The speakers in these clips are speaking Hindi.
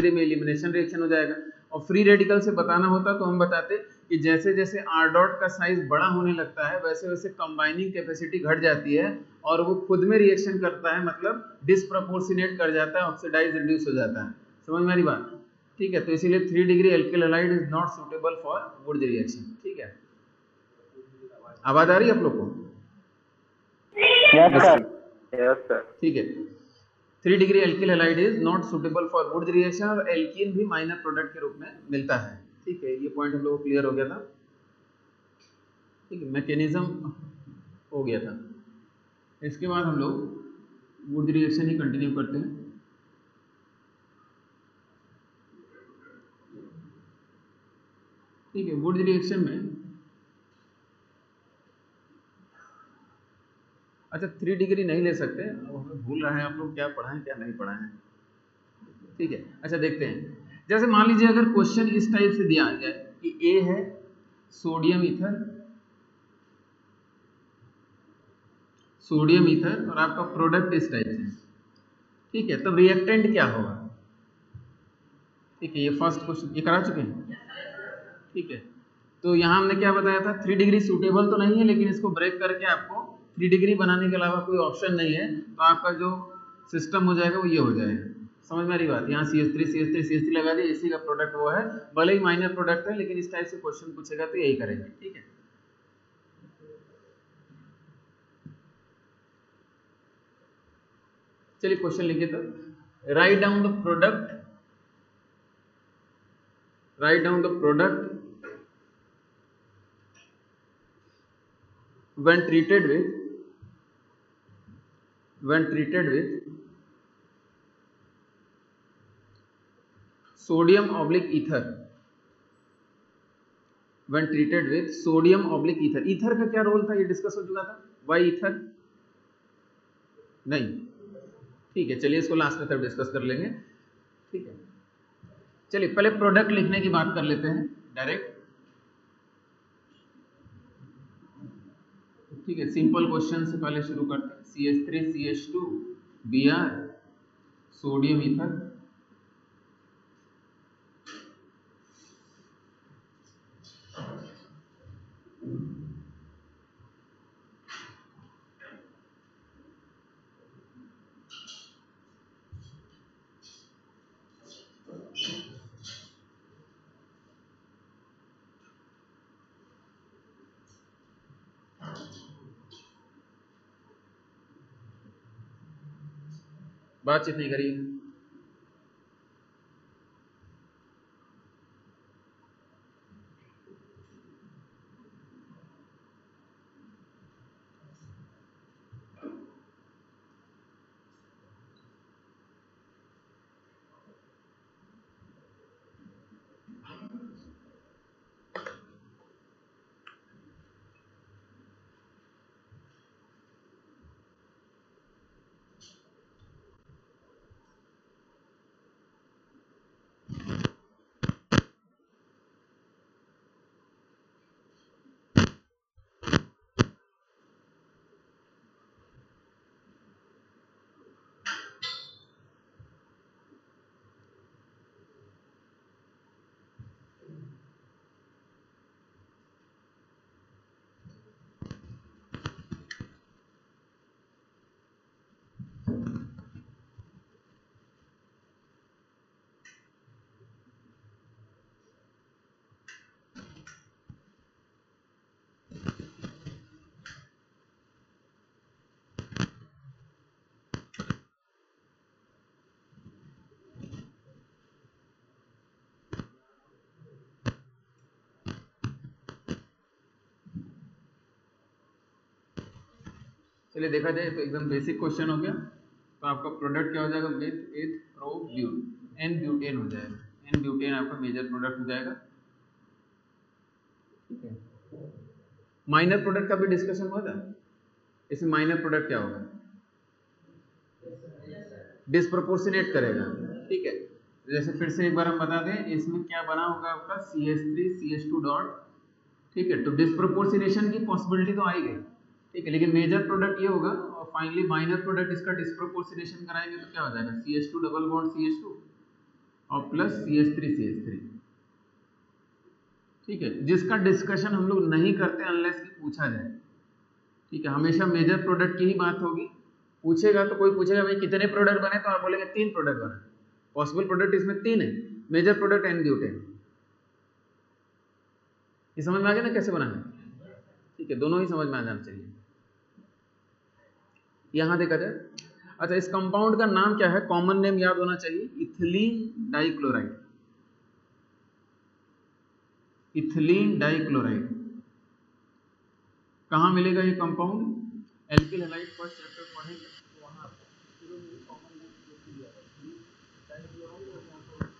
धीरे में एलिमिनेशन रिएक्शन हो जाएगा। और फ्री रेडिकल से बताना होता तो हम बताते कि जैसे जैसे आर डॉट का साइज बड़ा होने लगता है वैसे वैसे कंबाइनिंग कैपेसिटी घट जाती है और वो खुद में रिएक्शन करता है, मतलब डिसप्रपोर्शनेट कर जाता है, ऑक्सीडाइज रिड्यूस हो जाता है। समझ में आ रही बात? ठीक है, तो इसीलिए 3 degree alkyl halide is not suitable for would reaction. ठीक है, आवाज आ रही है आप लोग को? Yes sir. ठीक है, 3 degree alkyl halide is not suitable for would reaction और एल्कीन भी माइनर प्रोडक्ट के रूप में मिलता है। ठीक है, ये पॉइंट हम लोग को क्लियर हो गया था। ठीक है, मैकेनिज्म हो गया था। इसके बाद हम लोग वुड रिएक्शन ही कंटिन्यू करते हैं। ठीक है, वुड रिएक्शन में अच्छा 3 डिग्री नहीं ले सकते, अब हमें भूल रहा है आप लोग क्या पढ़ा है क्या नहीं पढ़ा है। ठीक है, अच्छा देखते हैं। जैसे मान लीजिए अगर क्वेश्चन इस टाइप से दिया जाए कि ए है सोडियम ईथर और आपका प्रोडक्ट इस टाइप से। ठीक है, तब रिएक्टेंट क्या होगा? ठीक है, ये फर्स्ट क्वेश्चन ये करा चुके हैं। ठीक है, तो यहाँ हमने क्या बताया था, 3 डिग्री सूटेबल तो नहीं है, लेकिन इसको ब्रेक करके आपको 3 डिग्री बनाने के अलावा कोई ऑप्शन नहीं है, तो आपका जो सिस्टम हो जाएगा वो ये हो जाएगा। समझ में आ रही बात? यहाँ CH3 लगा दिए, इसी का प्रोडक्ट वो है, भले ही माइनर प्रोडक्ट है, लेकिन इस टाइप से क्वेश्चन पूछेगा तो यही करेंगे। ठीक है, चलिए क्वेश्चन लिखिए। तो write down the product when treated with sodium oblique ether, ether का क्या रोल था, ये डिस्कस हो चुका था। वाई ईथर नहीं, ठीक है, चलिए इसको लास्ट में तब डिस्कस कर लेंगे। ठीक है, चलिए पहले प्रोडक्ट लिखने की बात कर लेते हैं डायरेक्ट। ठीक है, सिंपल क्वेश्चन से पहले शुरू करते हैं। CH3CH2 Br sodium ether. बातचीत नहीं करिए। चलिए देखा जाए तो एकदम बेसिक क्वेश्चन हो गया। तो आपका प्रोडक्ट क्या हो जाएगा, मेथ प्रोब्यूट एन ब्यूटेन हो जाएगा। एन ब्यूटेन आपका मेजर प्रोडक्ट हो जाएगा। ठीक है, माइनर प्रोडक्ट का भी डिस्कशन हुआ था। इसमें माइनर प्रोडक्ट क्या होगा, डिस्प्रोपोर्शनेट करेगा। ठीक है, जैसे फिर से एक बार हम बता दें, इसमें क्या बना होगा आपका CH3CH2 डॉट। ठीक है, तो डिस्प्रोपोर्शनेशन की पॉसिबिलिटी तो आई गई। ठीक है, लेकिन मेजर प्रोडक्ट ये होगा और फाइनली माइनर प्रोडक्ट इसका डिस्प्रोपोर्शनेशन कराएंगे तो क्या हो जाएगा, CH2 डबल बॉन्ड CH2 और प्लस CH3CH3। ठीक है, जिसका डिस्कशन हम लोग नहीं करते अनलेस कि पूछा जाए। ठीक है, हमेशा मेजर प्रोडक्ट की ही बात होगी। पूछेगा तो कोई पूछेगा भाई कितने प्रोडक्ट बने, तो आप बोलेंगे 3 प्रोडक्ट बने। पॉसिबल प्रोडक्ट इसमें 3 है, मेजर प्रोडक्ट एन ब्यूटेन। ये समझ में आ गया ना कैसे बनाना है? ठीक है, दोनों ही समझ में आ जाना चाहिए। यहां देखा जाए, अच्छा इस कंपाउंड का नाम क्या है, कॉमन नेम याद होना चाहिए, इथिलीन डाइक्लोराइड। इथिलीन डाइक्लोराइड कहाँ मिलेगा ये compound? Alkyl halide first chapter पढ़ेंगे तो वहां शुरू में कॉमन नेम दिया है डाइक्लोराइड। और यहाँ पर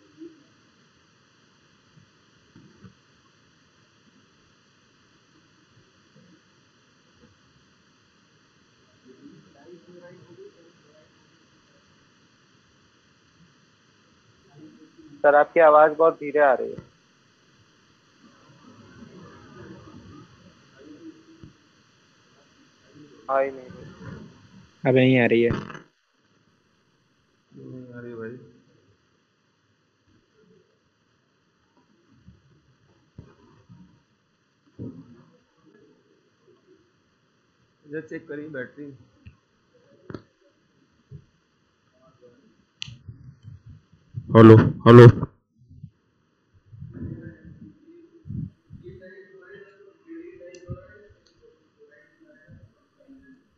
सर आपकी आवाज बहुत धीरे आ रही है। आई नहीं, अब नहीं आ रही है। नहीं आ रही भाई। इधर चेक करिए बैटरी। Hello hello.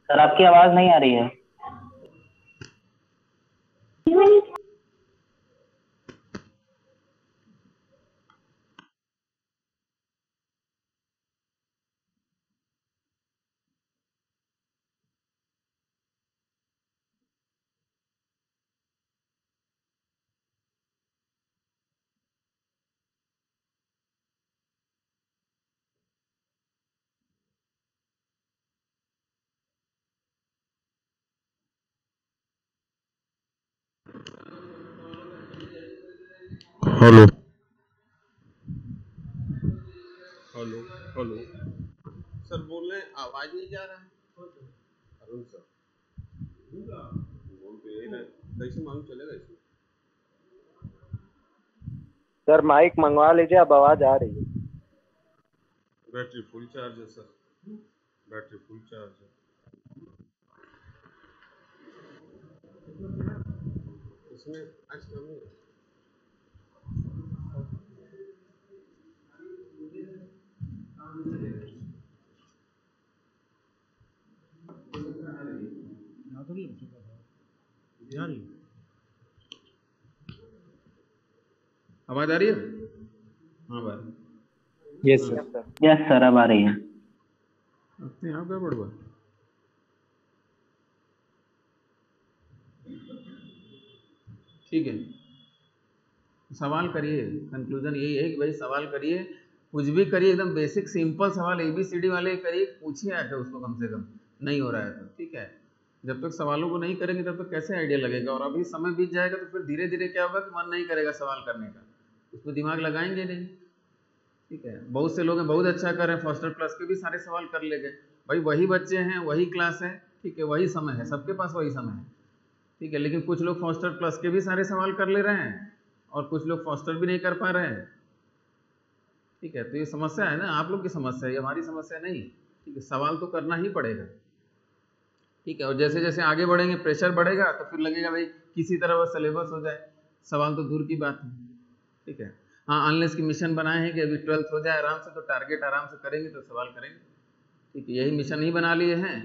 सर आपकी आवाज नहीं आ रही है। Hello hello hello. सर बोल रहे हैं आवाज नहीं जा रहा है। अरुण सर बोल तो यही रहे, कैसे मालूम चलेगा इसमें? सर माइक मंगवा लीजिए, अब आवाज आ रही है। बैटरी फुल चार्ज है सर, बैटरी फुल चार्ज है। इसमें आज कम है। आवाज आ रही है? हाँ भाई। Yes sir. यस सर अब आ रही है। अपने यहाँ पे बढ़वा। ठीक है, सवाल करिए। कंक्लूजन यही है कि भाई सवाल करिए, कुछ भी करिए, एकदम बेसिक सिंपल सवाल ABCD वाले करिए, पूछिए आके उसको कम से कम। नहीं हो रहा है तो ठीक है, जब तक सवालों को नहीं करेंगे तब तक कैसे आइडिया लगेगा? और अभी समय बीत जाएगा तो फिर धीरे धीरे क्या होगा कि मन नहीं करेगा सवाल करने का, उसमें दिमाग लगाएंगे नहीं। ठीक है, बहुत से लोग हैं बहुत अच्छा कर रहे हैं, फर्स्ट प्लस के भी सारे सवाल कर ले गए। भाई वही बच्चे हैं, वही क्लास है, ठीक है, वही समय है, सबके पास वही समय है। ठीक है, लेकिन कुछ लोग फर्स्ट प्लस के भी सारे सवाल कर ले रहे हैं और कुछ लोग फर्स्ट भी नहीं कर पा रहे हैं। ठीक है, तो ये समस्या है ना, आप लोग की समस्या है, ये हमारी समस्या नहीं। ठीक है, सवाल तो करना ही पड़ेगा। ठीक है, और जैसे जैसे आगे बढ़ेंगे प्रेशर बढ़ेगा तो फिर लगेगा भाई किसी तरह वह सिलेबस हो जाए, सवाल तो दूर की बात है। ठीक है, हाँ अनलेस की मिशन बनाए हैं कि अभी 12th हो जाए आराम से, तो टारगेट आराम से करेंगे तो सवाल करेंगे। ठीक है, यही मिशन ही बना लिए हैं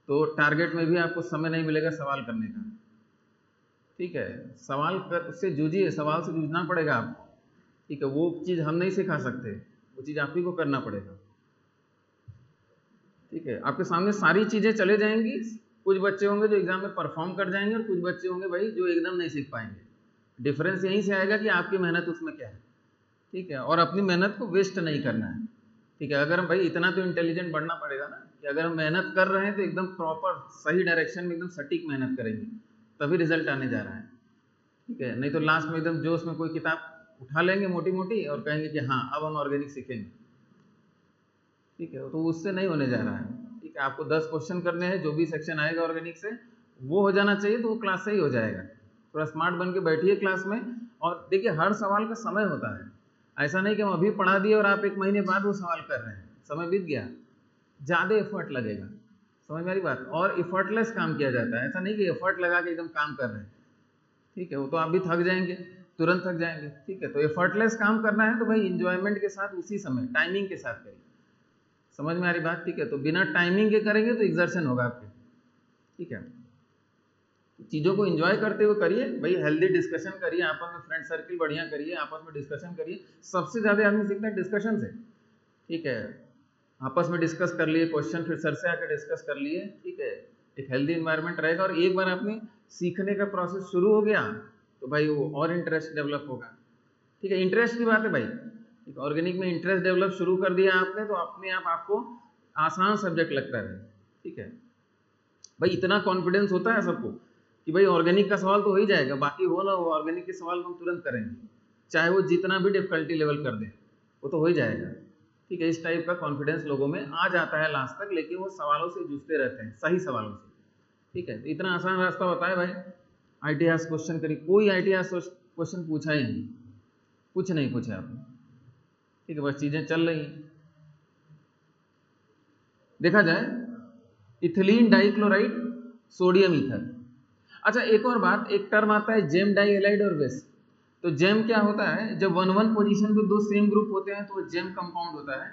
तो टारगेट में भी आपको समय नहीं मिलेगा सवाल करने का। ठीक है, सवाल कर उससे जूझिए, सवाल से जूझना पड़ेगा आपको। ठीक है, वो चीज़ हम नहीं सिखा सकते, वो चीज़ आप ही को करना पड़ेगा। ठीक है, आपके सामने सारी चीज़ें चले जाएंगी, कुछ बच्चे होंगे जो एग्जाम में परफॉर्म कर जाएंगे और कुछ बच्चे होंगे भाई जो एकदम नहीं सीख पाएंगे। डिफरेंस यहीं से आएगा कि आपकी मेहनत उसमें क्या है। ठीक है, और अपनी मेहनत को वेस्ट नहीं करना है। ठीक है, अगर हम भाई इतना तो इंटेलिजेंट बनना पड़ेगा ना कि अगर हम मेहनत कर रहे हैं तो एकदम प्रॉपर सही डायरेक्शन में एकदम सटीक मेहनत करेंगे, तभी रिजल्ट आने जा रहा है। ठीक है, नहीं तो लास्ट में एकदम जोश में कोई किताब उठा लेंगे मोटी मोटी और कहेंगे कि हाँ अब हम ऑर्गेनिक सीखेंगे। ठीक है, तो उससे नहीं होने जा रहा है। ठीक है, आपको 10 क्वेश्चन करने हैं, जो भी सेक्शन आएगा ऑर्गेनिक से वो हो जाना चाहिए, तो वो क्लास से ही हो जाएगा। थोड़ा स्मार्ट बन के बैठिए क्लास में, और देखिए हर सवाल का समय होता है, ऐसा नहीं कि हम अभी पढ़ा दिए और आप 1 महीने बाद वो सवाल कर रहे हैं, समय बीत गया, ज़्यादा एफर्ट लगेगा। समझ में आ रही बात? और एफर्टलेस काम किया जाता है, ऐसा नहीं कि एफर्ट लगा के एकदम काम कर रहे हैं, ठीक है, वो तो आप भी थक जाएंगे, तुरंत थक जाएंगे, ठीक है। तो एफर्टलेस काम करना है तो भाई इंजॉयमेंट के साथ, उसी समय टाइमिंग के साथ करिए। समझ में आ रही बात? ठीक है, तो बिना टाइमिंग के करेंगे तो एग्जर्शन होगा आपके, ठीक है। चीज़ों को एंजॉय करते हुए करिए भाई, हेल्दी डिस्कशन करिए, आपस में फ्रेंड सर्किल बढ़िया करिए, आपस में डिस्कशन करिए। सबसे ज़्यादा आदमी सीखता है डिस्कशन से, ठीक है। आपस में डिस्कस कर लिए क्वेश्चन, फिर सर से आकर डिस्कस कर लिए, ठीक है। एक हेल्दी इन्वायरमेंट रहेगा और एक बार आपने सीखने का प्रोसेस शुरू हो गया तो भाई वो और इंटरेस्ट डेवलप होगा, ठीक है। इंटरेस्ट की बात है भाई, ठीक, ऑर्गेनिक में इंटरेस्ट डेवलप शुरू कर दिया आपने तो अपने आप आपको आसान सब्जेक्ट लगता है, ठीक है भाई। इतना कॉन्फिडेंस होता है सबको कि भाई ऑर्गेनिक का सवाल तो हो ही जाएगा, बाकी हो ना हो ऑर्गेनिक के सवाल हम तुरंत करेंगे, चाहे वो जितना भी डिफिकल्टी लेवल कर दे वो तो हो ही जाएगा, ठीक है। इस टाइप का कॉन्फिडेंस लोगों में आ जाता है लास्ट तक, लेकिन वो सवालों से जूझते रहते हैं, सही सवालों से, ठीक है। तो इतना आसान रास्ता बताए भाई, ITIAS क्वेश्चन करिए। कोई ITIAS क्वेश्चन पूछा ही नहीं, कुछ नहीं पूछा आपने, ठीक है, बस चीज़ें चल रही हैं। देखा जाए इथिलीन डाइक्लोराइड, सोडियम ईथर। अच्छा एक और बात, एक टर्म आता है जेम डाई हैलाइड और विस। तो जेम क्या होता है, जब 1-1 पोजीशन पे दो सेम ग्रुप होते हैं तो वो जेम कंपाउंड होता है,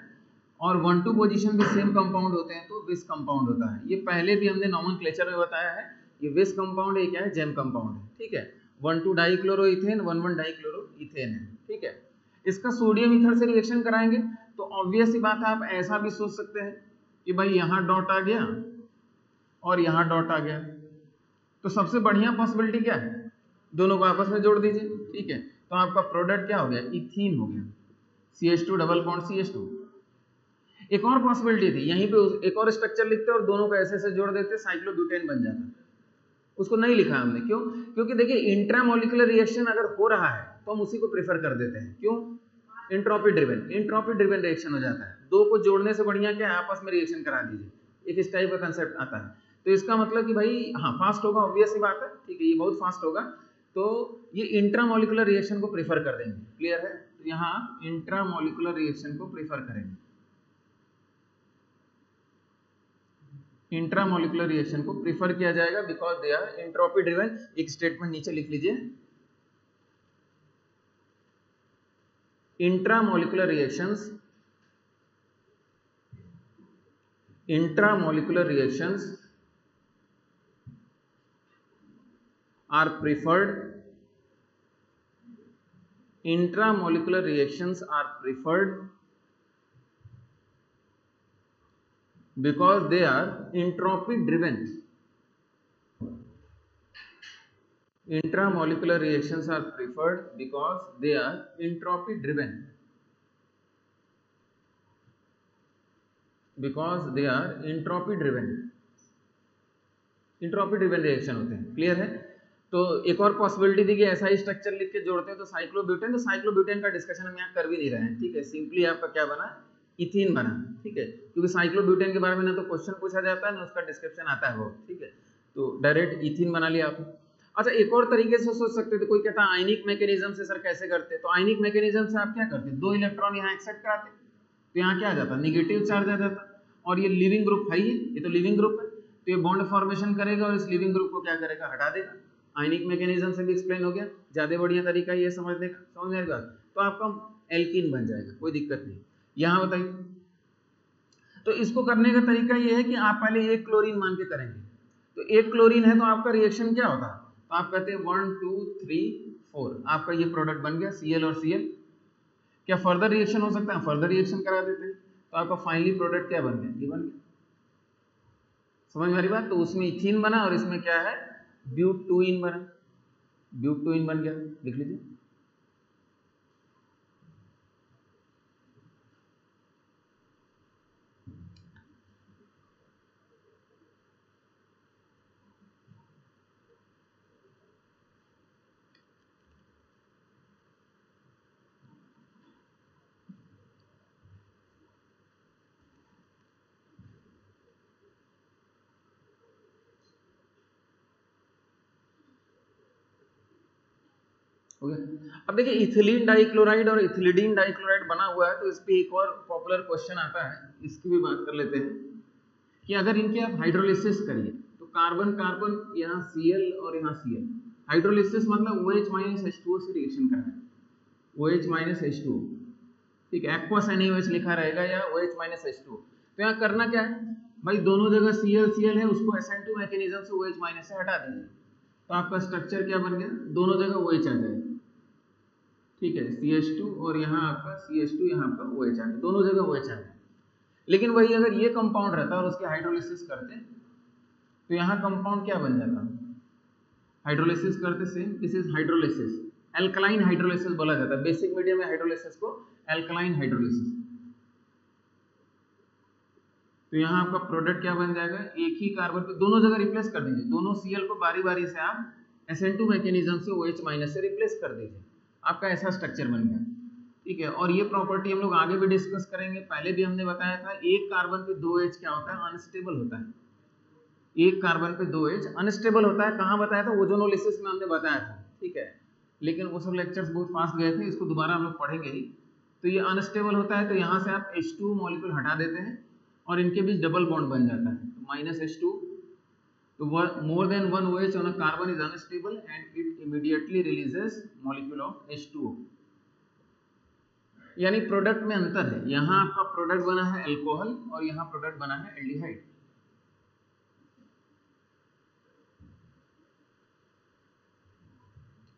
और 1-2 पोजीशन पे सेम कंपाउंड होते हैं तो विस कंपाउंड होता है। ये पहले भी हमने नॉमेनक्लेचर में बताया है, ये विस कंपाउंड है, क्या है, जेम कंपाउंड है, ठीक है। 1-2 डाइक्लोरोइथेन, 1-1 डाइक्लोरोइथेन है, ठीक है। इसका सोडियम ईथर से रिएक्शन कराएंगे तो ऑब्वियस सी बात है, आप ऐसा भी सोच सकते हैं कि भाई यहाँ डॉट आ गया और यहाँ डॉट आ गया, तो सबसे बढ़िया पॉसिबिलिटी क्या है, दोनों को आपस में जोड़ दीजिए, ठीक है। तो आपका प्रोडक्ट क्या हो गया, इथीन हो गया, CH2 डबल बॉन्ड CH2। एक और पॉसिबिलिटी थी, यहीं पे एक और स्ट्रक्चर लिखते और दोनों को ऐसे ऐसे जोड़ देते, साइक्लोब्यूटेन बन जाता, उसको नहीं लिखा हमने, क्यों? क्योंकि देखिए इंट्रामोलिकुलर रिएक्शन अगर हो रहा है तो हम उसी को प्रेफर कर देते हैं, क्यों? इंट्रोपी ड्रिवन रिएक्शन हो जाता है, दो को जोड़ने से बढ़िया क्या है, आपस में रिएक्शन करा दीजिए, एक इस टाइप का कंसेप्ट आता है। तो इसका मतलब कि भाई हाँ फास्ट होगा, ऑब्वियस सी बात है, ठीक है, ये बहुत फास्ट होगा, तो ये इंट्रामोलिकुलर रिएक्शन को प्रेफर कर देंगे, क्लियर है। तो यहाँ इंट्रामोलिकुलर रिएक्शन को प्रेफर करेंगे, इंट्रामोलिकुलर रिएक्शन को प्रेफर किया जाएगा because they are entropy driven. एक स्टेटमेंट नीचे लिख लीजिए, intramolecular reactions are preferred, intramolecular reactions are preferred because they are entropy driven. Intramolecular reactions are preferred because they are entropy driven, because they are entropy driven, entropy driven reaction होते हैं, क्लियर है। तो एक और पॉसिबिलिटी थी कि ऐसा ही स्ट्रक्चर लिख के जोड़ते हैं तो साइक्लोब्यूटेन, तो साइक्लोब्यूटेन का डिस्कशन हम यहाँ कर भी नहीं रहे हैं, ठीक है। सिंपली आपका क्या बना, इथीन बना, ठीक है, क्योंकि साइक्लोब्यूटेन के बारे में ना तो क्वेश्चन पूछा जाता है ना उसका डिस्क्रिप्शन आता है वो, ठीक है। तो डायरेक्ट इथीन बना लिया आपने। अच्छा एक और तरीके से सोच सकते थे, कोई कहता है आयनिक मैकेनिज्म से सर कैसे करते, तो आयनिक मैकेनिज्म से आप क्या करते, दो इलेक्ट्रॉन यहाँ एक्सेप्ट कराते तो यहाँ क्या आ जाता, निगेटिव चार्ज आ जाता, और ये लिविंग ग्रुप है ही, ये तो लिविंग ग्रुप है, तो ये बॉन्ड फॉर्मेशन करेगा और इस लिविंग ग्रुप को क्या करेगा, हटा देगा। आयनिक मैकेनिज्म से भी एक्सप्लेन हो गया, ज्यादा बढ़िया तरीका ये समझने का, समझ में आएगा, तो आपका एल्कीन बन जाएगा, कोई दिक्कत नहीं। यहाँ बताइए, तो इसको करने का तरीका ये है कि आप पहले एक क्लोरीन मान के करेंगे, तो एक क्लोरीन है तो आपका रिएक्शन क्या होता है, तो आप कहते हैं 1 2 3 4, आपका ये प्रोडक्ट बन गया Cl और Cl। क्या फर्दर रिएक्शन हो सकता है, फर्दर रिएक्शन करा देते हैं, तो आपका फाइनली प्रोडक्ट क्या बन गया, ये बन गया। समझ में आ रही बात, तो उसमें इथीन बना और इसमें क्या है, ब्यूटूइन बना, ब्यूटूइन बन गया, लिख लीजिए। हो गया। अब देखिए इथिलीन डाइक्लोराइड और इथिलीडीन डाइक्लोराइड बना हुआ है, तो इस पे एक और पॉपुलर क्वेश्चन आता है, इसकी भी बात कर लेते हैं कि अगर इनके आप हाइड्रोलिसिस करिए तो कार्बन कार्बन यहाँ Cl और यहाँ Cl, हाइड्रोलिसिस मतलब OH H2O से रिएक्शन करना है, OH H2O, ठीक है, एक्वस NaOH लिखा रहेगा या OH H2O। तो यहाँ करना क्या है भाई, दोनों जगह Cl है, उसको SN2 मैकेनिज्म से OH- से हटा दीजिए, तो आपका स्ट्रक्चर क्या बन गया, दोनों जगह OH आ जाएगा, ठीक है, CH2 और यहाँ आपका CH2, यहाँ आपका OH आ गया, दोनों जगह OH आ गया। लेकिन वही अगर ये कंपाउंड रहता और उसके हाइड्रोलिसिस करते तो यहाँ कंपाउंड क्या बन जाता, हाइड्रोलिसिस करते से, this is hydrolysis, alkaline hydrolysis बोला जाता है, बेसिक मीडियम में हाइड्रोलिसिस को एल्कलाइन हाइड्रोलिसिस। तो यहाँ आपका प्रोडक्ट क्या बन जाएगा, एक ही कार्बन पे दोनों जगह रिप्लेस कर दीजिए, दोनों Cl को बारी बारी से आप SN2 मैकेनिज्म से OH- से रिप्लेस कर दीजिए, आपका ऐसा स्ट्रक्चर बन गया, ठीक है। और ये प्रॉपर्टी हम लोग आगे भी डिस्कस करेंगे, पहले भी हमने बताया था, एक कार्बन पे 2 H क्या होता है, अनस्टेबल होता है, एक कार्बन पे 2 H अनस्टेबल होता है, कहाँ बताया था, ओजोनोलिसिस में हमने बताया था, ठीक है, लेकिन वो सब लेक्चर्स बहुत फास्ट गए थे, इसको दोबारा हम लोग पढ़ेंगे ही। तो ये अनस्टेबल होता है, तो यहाँ से आप H2 मॉलिक्यूल हटा देते हैं और इनके बीच डबल बॉन्ड बन जाता है, तो -H2, तो more than one OH on a carbon is unstable and it immediately releases molecule of H2O। यानी प्रोडक्ट में अंतर है, यहाँ आपका प्रोडक्ट बना है अल्कोहल और यहाँ प्रोडक्ट बना है एल्डिहाइड।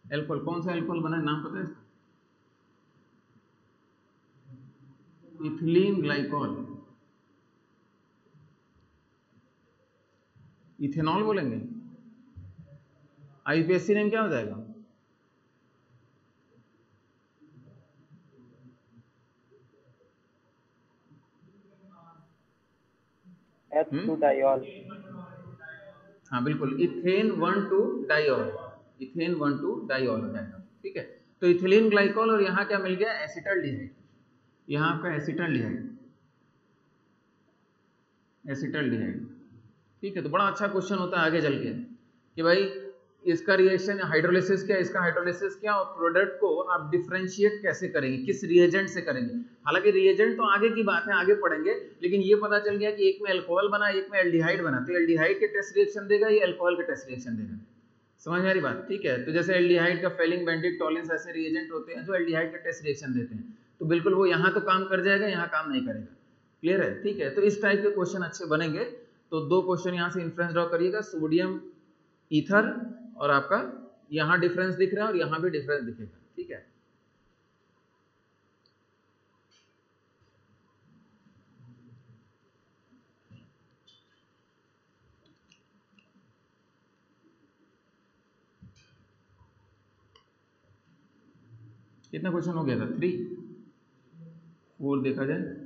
अल्कोहल, कौन सा अल्कोहल बना है, नाम पता है इसका, इथिलीन ग्लाइकॉल, इथेनॉल बोलेंगे, IUPAC नेम क्या हो जाएगा, H2 डाइऑल। हाँ बिल्कुल, इथेन 1,2 डाइऑल, इथेन 1,2 डाइऑल हो जाएगा, ठीक है। तो इथिलीन ग्लाइकॉल और यहाँ क्या मिल गया, एसिटल्डिहाइड, यहाँ आपका एसिटल्डिहाइड, एसिटल्डिहाइड, ठीक है। तो बड़ा अच्छा क्वेश्चन होता है आगे चल के कि भाई इसका रिएक्शन हाइड्रोलिसिस क्या, इसका हाइड्रोलिसिस क्या, और प्रोडक्ट को आप डिफरेंशिएट कैसे करेंगे, किस रिएजेंट से करेंगे। हालांकि रिएजेंट तो आगे की बात है, आगे पढ़ेंगे, लेकिन ये पता चल गया कि एक में अल्कोहल बना, एक में एल्डिहाइड बना, तो एल्डिहाइड के टेस्ट रिएक्शन देगा, ये अल्कोहल के टेस्ट रिएक्शन देगा, समझ में आ रही बात, ठीक है। तो जैसे एल्डिहाइड का फेलिंग, बेंडिक, टॉलिन्स ऐसे रिएजेंट होते हैं जो एल्डिहाइड के टेस्ट रिएक्शन देते हैं, तो बिल्कुल वो यहाँ तो काम कर जाएगा, यहाँ काम नहीं करेगा, क्लियर है, ठीक है। तो इस टाइप के क्वेश्चन अच्छे बनेंगे। तो दो क्वेश्चन यहाँ से इन्फ्रेंस ड्रॉ करिएगा, सोडियम ईथर और आपका यहाँ डिफरेंस दिख रहा है और यहाँ भी डिफरेंस दिखेगा, ठीक है। कितना क्वेश्चन हो गया था, 3 4 देखा जाए,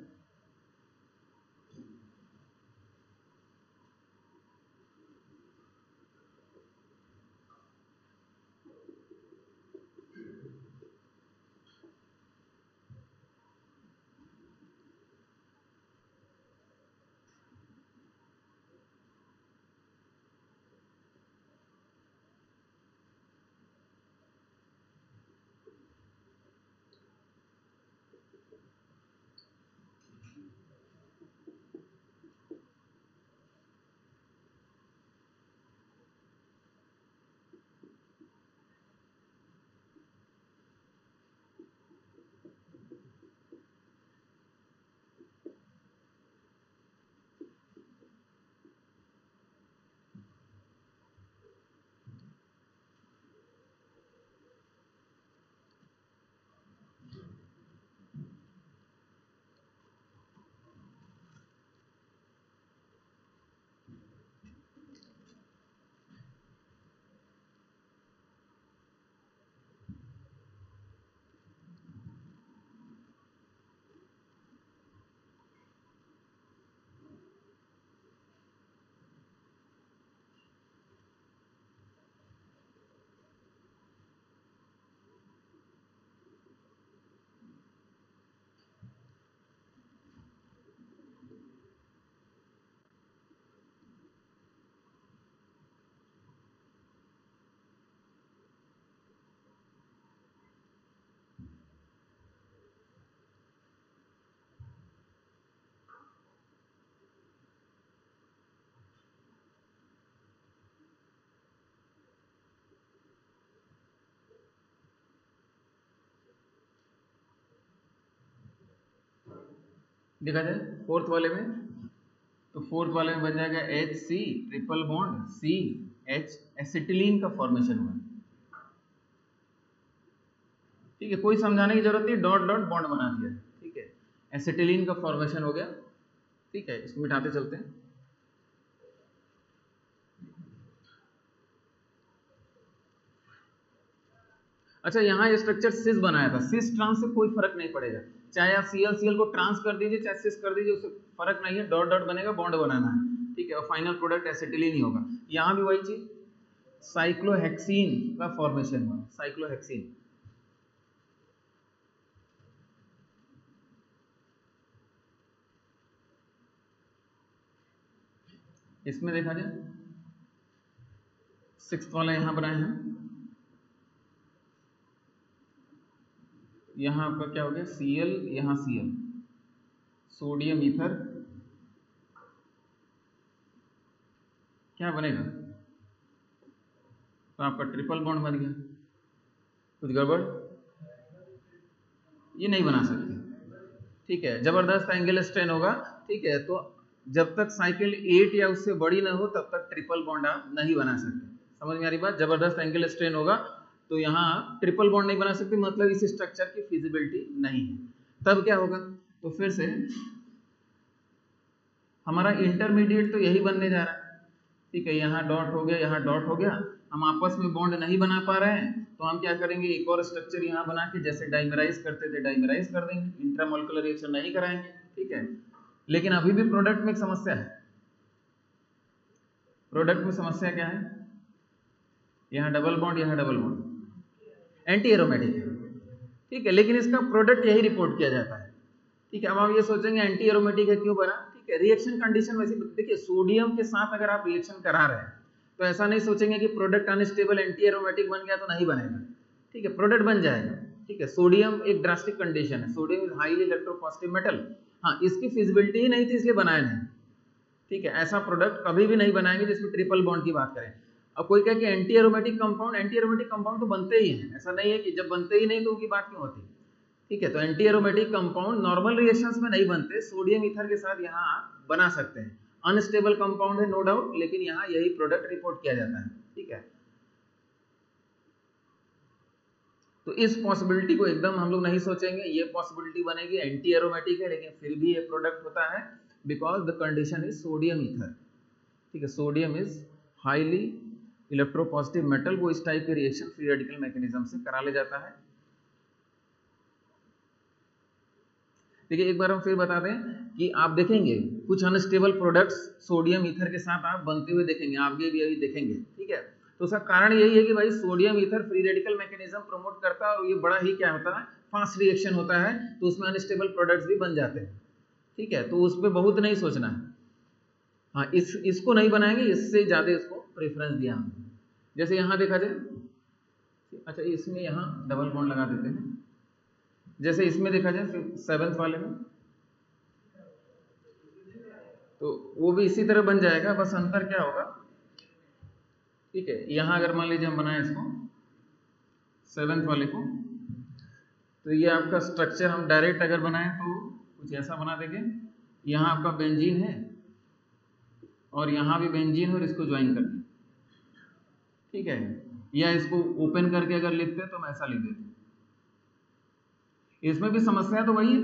देखा जाए फोर्थ वाले में, तो फोर्थ वाले में बन जाएगा HC triple bond CH, acetylene का फॉर्मेशन हुआ। ठीक है, कोई समझाने की जरूरत नहीं, डॉट डॉट बॉन्ड बना दिया। ठीक है, एसिटिलीन का फॉर्मेशन हो गया। ठीक है, इसको मिटाते चलते हैं। अच्छा, यहाँ ये स्ट्रक्चर सिस बनाया था, सिस ट्रांस से कोई फर्क नहीं पड़ेगा, चाहे आप Cl को ट्रांस कर दीजिए चाहे सिस कर दीजिए, उससे फर्क नहीं है, डॉट डॉट बनेगा, बॉन्ड बनाना है। ठीक है, और फाइनल प्रोडक्ट एसिटिलीन ही होगा। यहाँ भी वही चीज, साइक्लोहेक्सीन का फॉर्मेशन हुआ, साइक्लोहेक्सीन। इसमें देखा जाए सिक्स्थ वाला यहाँ बनाए हैं, यहाँ आपका क्या हो गया Cl, यहाँ Cl, सोडियम ईथर, क्या बनेगा, तो आपका ट्रिपल बॉन्ड बन गया। कुछ गड़बड़, ये नहीं बना सकते। ठीक है, जबरदस्त एंगल स्ट्रेन होगा। ठीक है, तो जब तक साइकिल 8 या उससे बड़ी ना हो तब तक ट्रिपल बॉन्ड आप नहीं बना सकते। समझ में आ रही बात, जबरदस्त एंगल स्ट्रेन होगा तो यहाँ ट्रिपल बॉन्ड नहीं बना सकते, मतलब इस स्ट्रक्चर की फिजिबिलिटी नहीं है। तब क्या होगा, तो फिर से हमारा इंटरमीडिएट तो यही बनने जा रहा है। ठीक है, यहाँ डॉट हो गया, यहाँ डॉट हो गया, हम आपस में बॉन्ड नहीं बना पा रहे हैं, तो हम क्या करेंगे, एक और स्ट्रक्चर यहाँ बना के जैसे डाइमराइज करते थे डाइमराइज कर देंगे, इंट्रामोलिकुलर रिएक्शन नहीं कराएंगे। ठीक है, लेकिन अभी भी प्रोडक्ट में एक समस्या है। प्रोडक्ट में समस्या क्या है, यहाँ डबल बॉन्ड, यहाँ डबल बॉन्ड, एंटी एरोमेटिक है। ठीक है, लेकिन इसका प्रोडक्ट यही रिपोर्ट किया जाता है। ठीक है, अब आप ये सोचेंगे एंटी एरोमेटिक है क्यों बना। ठीक है, रिएक्शन कंडीशन वैसे, देखिए सोडियम के साथ अगर आप रिएक्शन करा रहे हैं तो ऐसा नहीं सोचेंगे कि प्रोडक्ट अनस्टेबल एंटी एरोमेटिक बन गया तो नहीं बनेगा। ठीक है, प्रोडक्ट बन जाएगा। ठीक है, सोडियम एक ड्रास्टिक कंडीशन है, sodium is highly electropositive metal. हाँ, इसकी फिजिबिलिटी ही नहीं थी इसलिए बनाया नहीं। ठीक है, ऐसा प्रोडक्ट कभी भी नहीं बनाएंगे जिसमें ट्रिपल बॉन्ड की बात करें। अब कोई कहे कि anti aromatic compound, anti aromatic compound तो बनते ही हैं, ऐसा नहीं है कि जब बनते ही नहीं तो उनकी बात क्यों होती। ठीक है, तो anti aromatic compound normal reactions में नहीं बनते, सोडियम ईथर के साथ यहाँ आप बना सकते हैं। अनस्टेबल कंपाउंड है नो डाउट, लेकिन यहाँ यही प्रोडक्ट रिपोर्ट किया जाता है। ठीक है, तो इस पॉसिबिलिटी को एकदम हम लोग नहीं सोचेंगे, ये पॉसिबिलिटी बनेगी एंटी एरोमेटिक है लेकिन फिर भी ये प्रोडक्ट होता है, because the condition is sodium ether. ठीक है, sodium is highly electropositive metal, वो इस टाइप के रिएक्शन फ्री रेडिकल मैकेनिज्म से करा ले जाता है। देखिए, एक बार हम फिर बता दें कि आप देखेंगे कुछ अनस्टेबल प्रोडक्ट्स सोडियम ईथर के साथ आप बनते हुए देखेंगे, आगे भी यही देखेंगे। ठीक है, तो उसका कारण यही है कि भाई sodium ether free radical mechanism promote करता है और ये बड़ा ही क्या होता है, फास्ट रिएक्शन होता है, तो उसमें अनस्टेबल प्रोडक्ट्स भी बन जाते हैं। ठीक है, तो उस पर बहुत नहीं सोचना है। हाँ, इसको नहीं बनाएंगे, इससे ज़्यादा इसको प्रेफरेंस दिया हमने। जैसे यहाँ देखा जाए, अच्छा इसमें यहाँ डबल बॉन्ड लगा देते हैं, जैसे इसमें देखा जाए 7th वाले में, तो वो भी इसी तरह बन जाएगा, बस अंतर क्या होगा। ठीक है, यहाँ अगर मान लीजिए हम बनाए इसको 7th वाले को, तो ये आपका स्ट्रक्चर हम डायरेक्ट अगर बनाए तो कुछ ऐसा बना देंगे। यहाँ आपका बेंजीन है और यहाँ भी बेंजीन और इसको ज्वाइन कर दें। ठीक है, या इसको ओपन करके अगर लिखते हैं तो हम ऐसा लिख देते हैं। इसमें भी समस्या तो वही है,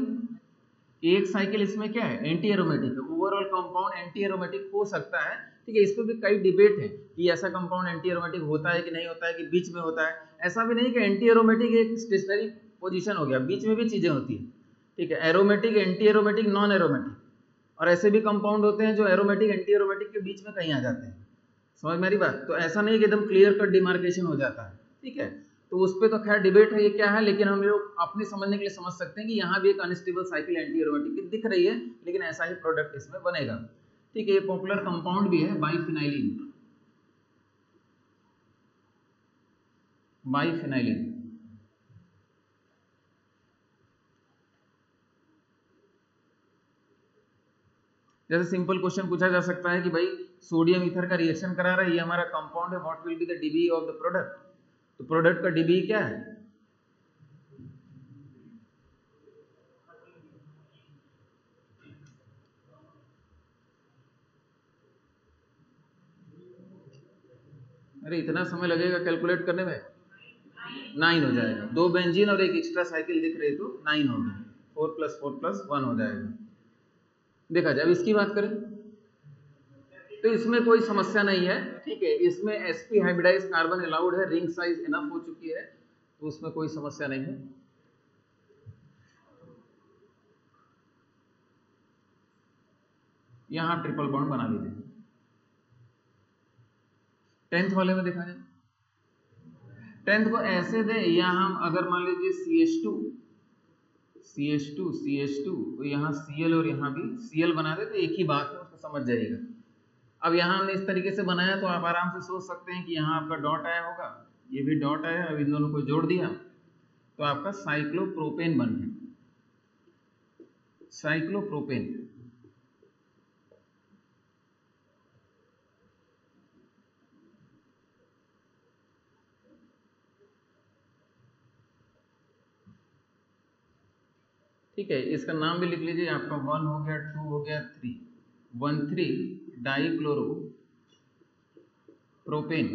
एक साइकिल इसमें क्या है, एंटी एरोमेटिक है, ओवरऑल कंपाउंड एंटी एरोमेटिक हो सकता है। ठीक है, इस पर भी कई डिबेट है कि ऐसा कंपाउंड एंटी एरोमेटिक होता है कि नहीं होता है, कि बीच में होता है। ऐसा भी नहीं कि एंटी एरोमेटिक एक स्टेशनरी पोजीशन हो गया, बीच में भी चीजें होती है। ठीक है, aromatic, anti aromatic, non aromatic, और ऐसे भी कंपाउंड होते हैं जो एरोमेटिक एंटी एरोमेटिक के बीच में कहीं आ जाते हैं। समझ मेरी बात, तो ऐसा नहीं कि एकदम क्लियर कट डिमार्केशन हो जाता है। ठीक है, तो उस पर तो खैर डिबेट है ये क्या है, लेकिन हम लोग अपने समझने के लिए समझ सकते हैं कि यहाँ भी एक अनस्टेबल साइकिल एंटी एरोमेटिक दिख रही है, लेकिन ऐसा ही प्रोडक्ट इसमें बनेगा। ठीक है, ये पॉपुलर कंपाउंड भी है बाइफिनाइलिन, बाइफिनाइलिन। जैसे सिंपल क्वेश्चन पूछा जा सकता है कि भाई सोडियम ईथर का रिएक्शन करा रहा है, ये हमारा कंपाउंड है, what will be the dB of the product. तो प्रोडक्ट का डीबी क्या है, अरे इतना समय लगेगा कैलकुलेट करने में? 9 हो जाएगा। 2 बेंजीन और एक एक्स्ट्रा साइकिल दिख रही तो 9 हो गया। 4 + 4 + 1 हो जाएगा। देखा जाए। अब इसकी बात करें तो इसमें कोई समस्या नहीं है, ठीक है। इसमें sp हाइब्रिडाइज कार्बन अलाउड है, रिंग साइज इनफ हो चुकी है, तो उसमें कोई समस्या नहीं है। यहां ट्रिपल बॉन्ड बना लीजिए। 10th वाले में देखा जाए, 10th को ऐसे दे, या हम अगर मान लीजिए CH2 तो यहाँ Cl और यहाँ भी Cl बना दे तो एक ही बात है, उसको समझ जाइएगा। अब यहाँ हमने इस तरीके से बनाया तो आप आराम से सोच सकते हैं कि यहाँ आपका डॉट आया होगा, ये भी डॉट आया, अब इन दोनों को जोड़ दिया तो आपका साइक्लोप्रोपेन बन गया। साइक्लोप्रोपेन। ठीक है, इसका नाम भी लिख लीजिए। आपका 1 हो गया, 2 हो गया, 3 1,3 डाइक्लोरो प्रोपेन।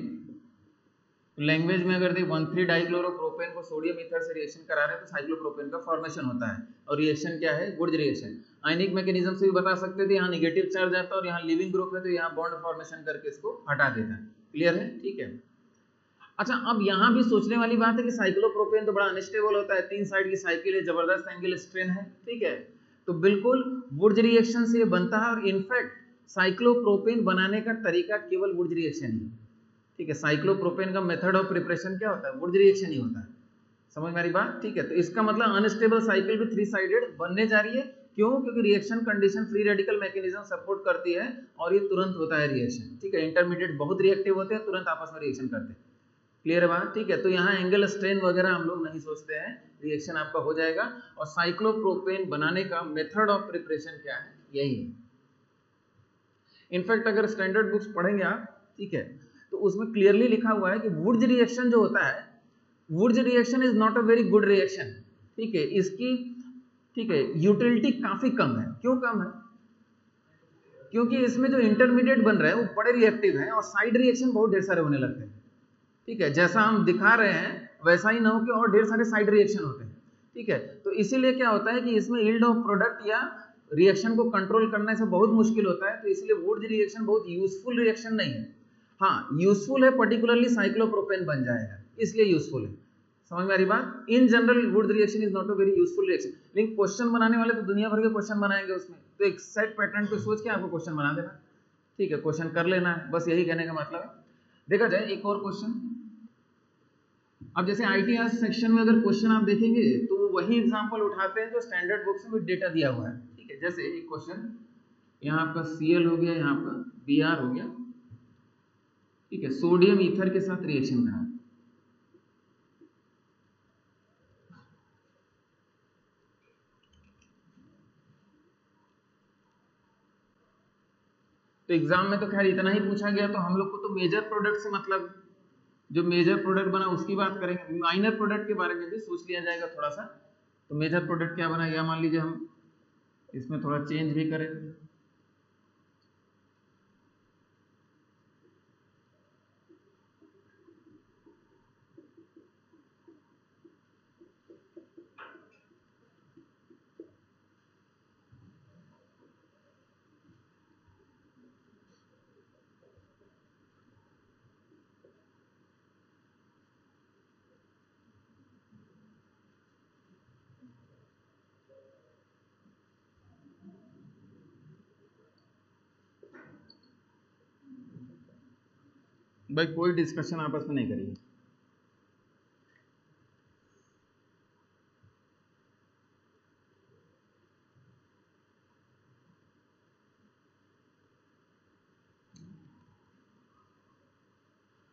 लैंग्वेज में अगर देख 1,3 डाइक्लोरो प्रोपेन को सोडियम ईथर से रिएक्शन करा रहे हैं तो साइक्लोप्रोपेन का फॉर्मेशन होता है। और रिएक्शन क्या है? Wurtz reaction. आयनिक मैकेनिज्म से भी बता सकते थे, यहाँ निगेटिव चार्ज आता है और यहाँ लिविंग ग्रुप है तो यहाँ बॉन्ड फॉर्मेशन करके इसको हटा देता है। क्लियर है? ठीक है। अच्छा, अब यहाँ भी सोचने वाली बात है कि साइक्लोप्रोपेन तो बड़ा अनस्टेबल होता है, 3 साइड की साइकिल है, जबरदस्त एंगल स्ट्रेन है, ठीक है। तो बिल्कुल वुड्स रिएक्शन से ये बनता है, और इनफैक्ट साइक्लोप्रोपेन बनाने का तरीका केवल वुड्स रिएक्शन ही, ठीक है। साइक्लोप्रोपेन का मेथड ऑफ प्रिपरेशन क्या होता है? वुड्स रिएक्शन ही होता है। समझ में आ रही बात? ठीक है। तो इसका मतलब अनस्टेबल साइकिल भी 3 साइडेड बनने जा रही है। क्यों? क्योंकि reaction condition free radical mechanism support करती है और ये तुरंत होता है रिएक्शन, ठीक है। इंटरमीडिएट बहुत रिएक्टिव होते हैं, तुरंत आपस में रिएक्शन करते हैं। क्लियर है बात? ठीक है। तो यहाँ एंगल स्ट्रेन वगैरह हम लोग नहीं सोचते हैं, रिएक्शन आपका हो जाएगा। और साइक्लोप्रोपेन बनाने का मेथड ऑफ प्रिपरेशन क्या है? यही है। इनफैक्ट अगर स्टैंडर्ड बुक्स पढ़ेंगे आप, ठीक है, तो उसमें क्लियरली लिखा हुआ है कि वुड्स रिएक्शन जो होता है, Wurtz reaction is not a very good reaction, ठीक है। इसकी, ठीक है, यूटिलिटी काफी कम है। क्यों कम है? क्योंकि इसमें जो इंटरमीडिएट बन रहे हैं वो बड़े रिएक्टिव हैं और साइड रिएक्शन बहुत ढेर सारे होने लगते हैं, ठीक है। जैसा हम दिखा रहे हैं वैसा ही ना हो कि और ढेर सारे साइड रिएक्शन होते हैं, ठीक है। तो इसीलिए क्या होता है कि इसमें यील्ड ऑफ प्रोडक्ट या रिएक्शन को कंट्रोल करने से बहुत मुश्किल होता है। तो इसलिए वुड्स रिएक्शन बहुत यूजफुल रिएक्शन नहीं है। हाँ, यूजफुल है, पर्टिकुलरली साइक्लोप्रोपेन बन जाएगा, इसलिए यूजफुल है। समझ में आ रही बात? In general Wurtz reaction is not a very useful reaction. लेकिन क्वेश्चन बनाने वाले तो दुनिया भर के क्वेश्चन बनाएंगे उसमें, तो एक सेट पैटर्न पे सोच के आपको क्वेश्चन बना देना, ठीक है, क्वेश्चन कर लेना है, बस यही कहने का मतलब है। देखा जाए एक और क्वेश्चन। अब जैसे ITR सेक्शन में अगर क्वेश्चन आप देखेंगे तो वही एग्जांपल उठाते हैं जो स्टैंडर्ड बुक्स में डेटा दिया हुआ है, ठीक है। जैसे एक क्वेश्चन, यहाँ आपका Cl हो गया, यहाँ आपका Br हो गया, ठीक है, सोडियम ईथर के साथ रिएक्शन करा। तो एग्जाम में तो खैर इतना ही पूछा गया, तो हम लोग को तो मेजर प्रोडक्ट से मतलब, जो मेजर प्रोडक्ट बना उसकी बात करेंगे। माइनर प्रोडक्ट के बारे में भी सोच लिया जाएगा थोड़ा सा। तो मेजर प्रोडक्ट क्या बना, या मान लीजिए हम इसमें थोड़ा चेंज भी करें, भाई कोई डिस्कशन आपस में नहीं करेंगे।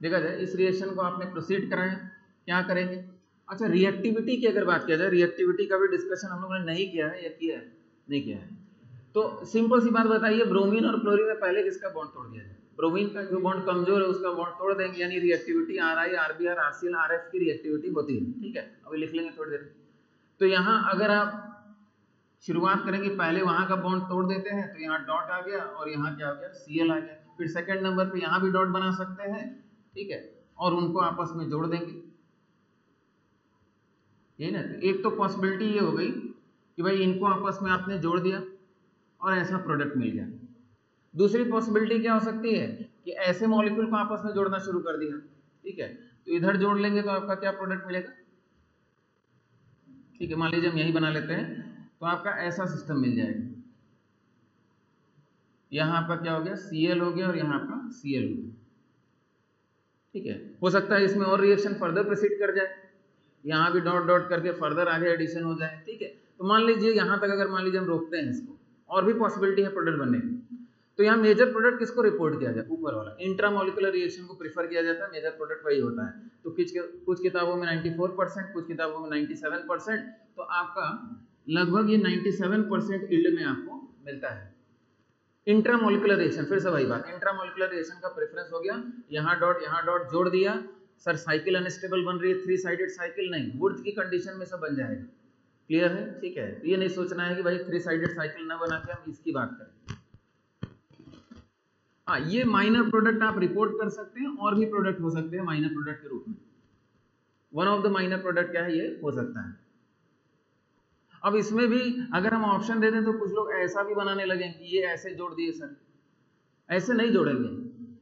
देखा जाए इस रिएक्शन को आपने प्रोसीड कराया, क्या करेंगे? अच्छा, रिएक्टिविटी की अगर बात किया जाए, रिएक्टिविटी का भी डिस्कशन हम लोगों ने नहीं किया है, या किया है? नहीं किया है। तो सिंपल सी बात बताइए, ब्रोमीन और क्लोरीन में पहले किसका बॉन्ड तोड़ दिया जाए? ब्रोमीन का जो बॉन्ड कमजोर है उसका बॉन्ड तोड़ देंगे, यानी reactivity RI, RBr, RCl, RF की रिएक्टिविटी होती है, ठीक है। अभी लिख लेंगे थोड़ी देर। तो यहाँ अगर आप शुरुआत करेंगे, पहले वहां का बॉन्ड तोड़ देते हैं तो यहाँ डॉट आ गया और यहाँ क्या हो गया? Cl आ गया। फिर सेकंड नंबर पे यहाँ भी डॉट बना सकते हैं ठीक है, और उनको आपस में जोड़ देंगे, यही ना। तो एक तो पॉसिबिलिटी ये हो गई कि भाई इनको आपस में आपने जोड़ दिया और ऐसा प्रोडक्ट मिल गया। दूसरी पॉसिबिलिटी क्या हो सकती है कि ऐसे मॉलिक्यूल को आपस में जोड़ना शुरू कर दिया, ठीक है, तो इधर जोड़ लेंगे तो आपका क्या प्रोडक्ट मिलेगा, ठीक है, मान लीजिए हम यही बना लेते हैं, तो आपका ऐसा सिस्टम मिल जाएगा। यहाँ आपका क्या हो गया, Cl हो गया और यहाँ आपका Cl हो गया, ठीक है। हो सकता है इसमें और रिएक्शन फर्दर प्रोसीड कर जाए, यहाँ भी डॉट डॉट करके फर्दर आगे एडिशन हो जाए, ठीक है। तो मान लीजिए यहाँ तक अगर मान लीजिए हम रोकते हैं इसको, और भी पॉसिबिलिटी है प्रोडक्ट बनने की। तो यहाँ मेजर प्रोडक्ट किसको रिपोर्ट किया जाए, ऊपर वाला इंट्रामोलिकुलर रिएक्शन को प्रीफर किया जाता है, मेजर प्रोडक्ट वही होता है। तो कुछ किताबों में 94%, कुछ किताबों में 97%, तो आपका लगभग ये 97% यील्ड में आपको मिलता है। इंट्रामोलिकुलर रिएक्शन, फिर से वही बात, इंट्रामोलिकुलर रिएक्शन का प्रेफरेंस हो गया, यहाँ डॉट जोड़ दिया, सर साइकिल अनस्टेबल बन रही है, 3 साइडेड साइकिल नहीं, वुड्स की कंडीशन में सब बन जाएगा, क्लियर है, ठीक है। ये नहीं सोचना है कि भाई 3 साइडेड साइकिल ना बना के हम इसकी बात करें। हाँ, ये माइनर प्रोडक्ट आप रिपोर्ट कर सकते हैं, और भी प्रोडक्ट हो सकते हैं माइनर प्रोडक्ट के रूप में। One of the minor product क्या है, ये हो सकता है। अब इसमें भी अगर हम ऑप्शन दे दें तो कुछ लोग ऐसा भी बनाने लगे कि ये ऐसे जोड़ दिए, सर ऐसे नहीं जोड़ेंगे,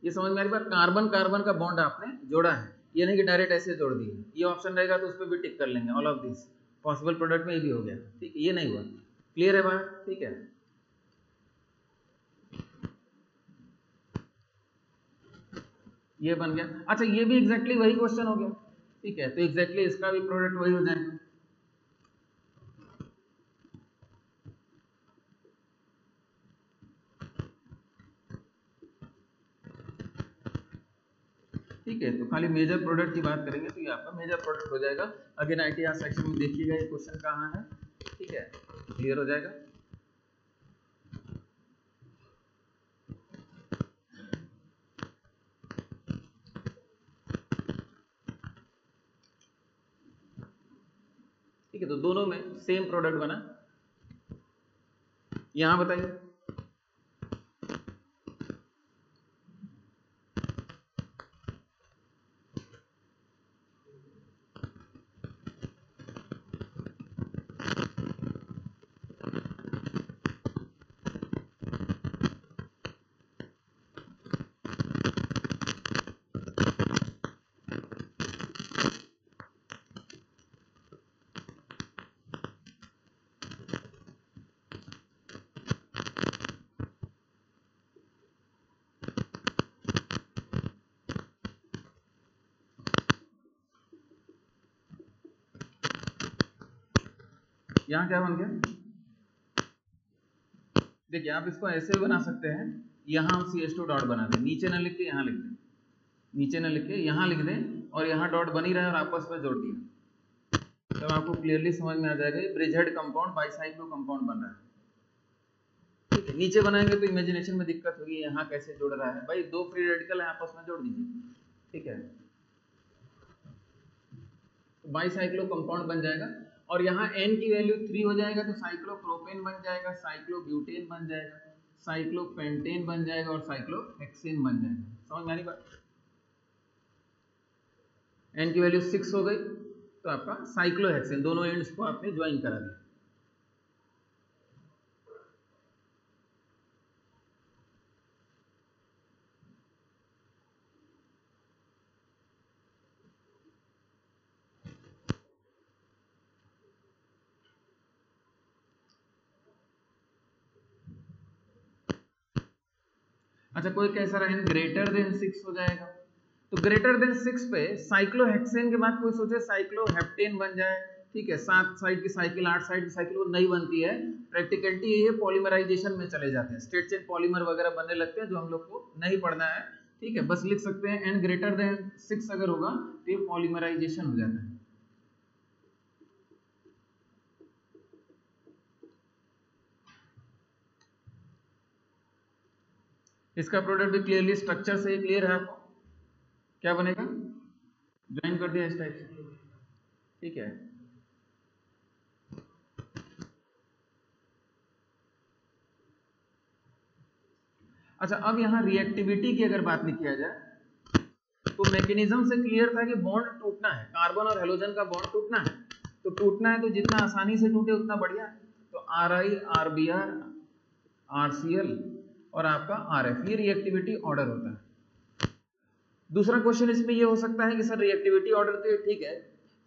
ये समझ में आ रही बात, कार्बन कार्बन का बॉन्ड आपने जोड़ा है, ये नहीं कि डायरेक्ट ऐसे जोड़ दिए। ये ऑप्शन रहेगा तो उस पर भी टिक कर लेंगे, all of this possible product में ये भी हो गया, ठीक है, ये नहीं हुआ, क्लियर है बात, ठीक है। ये बन गया। अच्छा, ये भी एग्जैक्टली वही क्वेश्चन हो गया, ठीक है, तो एग्जैक्टली इसका भी प्रोडक्ट वही हो जाएगा। ठीक है, तो खाली मेजर प्रोडक्ट की बात करेंगे तो ये आपका मेजर प्रोडक्ट हो जाएगा। अगेन ITR सेक्शन में देखिएगा ये क्वेश्चन कहाँ है, ठीक है, क्लियर हो जाएगा। ठीक है, तो दोनों में सेम प्रोडक्ट बना। यहां बताइए, यहाँ क्या बन गया, देखिए आप इसको ऐसे बना सकते हैं, यहाँ हम CH2 डॉट बना दें, नीचे ना लिख के यहाँ लिख दें, नीचे ना लिख के यहाँ लिख दें, और यहाँ डॉट बनी रहे और आपस में जोड़ दिए, तब आपको क्लियरली समझ में आ जाएगा ये ब्रिजहेड कंपाउंड बाइसाइक्लो कंपाउंड बन रहा है, ठीक है। नीचे बनाएंगे तो इमेजिनेशन में दिक्कत होगी, यहाँ कैसे जुड़ रहा है, भाई 2 फ्री रेडिकल है आपस में जोड़ दीजिए, ठीक है, बाइसाइक्लो कंपाउंड बन जाएगा। और यहाँ N की वैल्यू 3 हो जाएगा तो साइक्लोप्रोपेन बन जाएगा, साइक्लोब्यूटेन बन जाएगा, साइक्लोपेंटेन बन जाएगा और साइक्लोहेक्सेन बन जाएगा, समझ में आ रही बात। N की वैल्यू 6 हो गई तो आपका साइक्लोहेक्सेन, दोनों एंड्स को आपने ज्वाइन करा दिया। अच्छा, कोई कैसा रहा ग्रेटर देन 6 हो जाएगा, तो ग्रेटर देन 6 पे साइक्लोहेक्सेन के बाद कोई सोचे साइक्लोहेप्टेन बन जाए, ठीक है, 7 साइड की साइकिल 8 साइड की साइकिल वो नहीं बनती है, प्रैक्टिकलिटी ये पॉलीमराइजेशन में चले जाते हैं, स्ट्रेट चेन पॉलीमर वगैरह बनने लगते हैं जो हम लोग को नहीं पढ़ना है, ठीक है, बस लिख सकते हैं N ग्रेटर देन 6 अगर होगा तो ये पॉलीमराइजेशन हो जाता है। इसका प्रोडक्ट भी क्लियरली स्ट्रक्चर से ही क्लियर है आपको, क्या बनेगा, ज्वाइन कर दिया इस टाइप से, ठीक है। अच्छा, अब यहाँ रिएक्टिविटी की अगर बात लिखी जाए तो मैकेनिज्म से क्लियर था कि बॉन्ड टूटना है, कार्बन और हेलोजन का बॉन्ड टूटना है, तो टूटना है तो जितना आसानी से टूटे उतना बढ़िया है। तो RI, RBr, RCl और आपका RF, ये रिएक्टिविटी ऑर्डर होता है। दूसरा क्वेश्चन इसमें ये हो सकता है कि सर रिएक्टिविटी ऑर्डर तो ठीक है,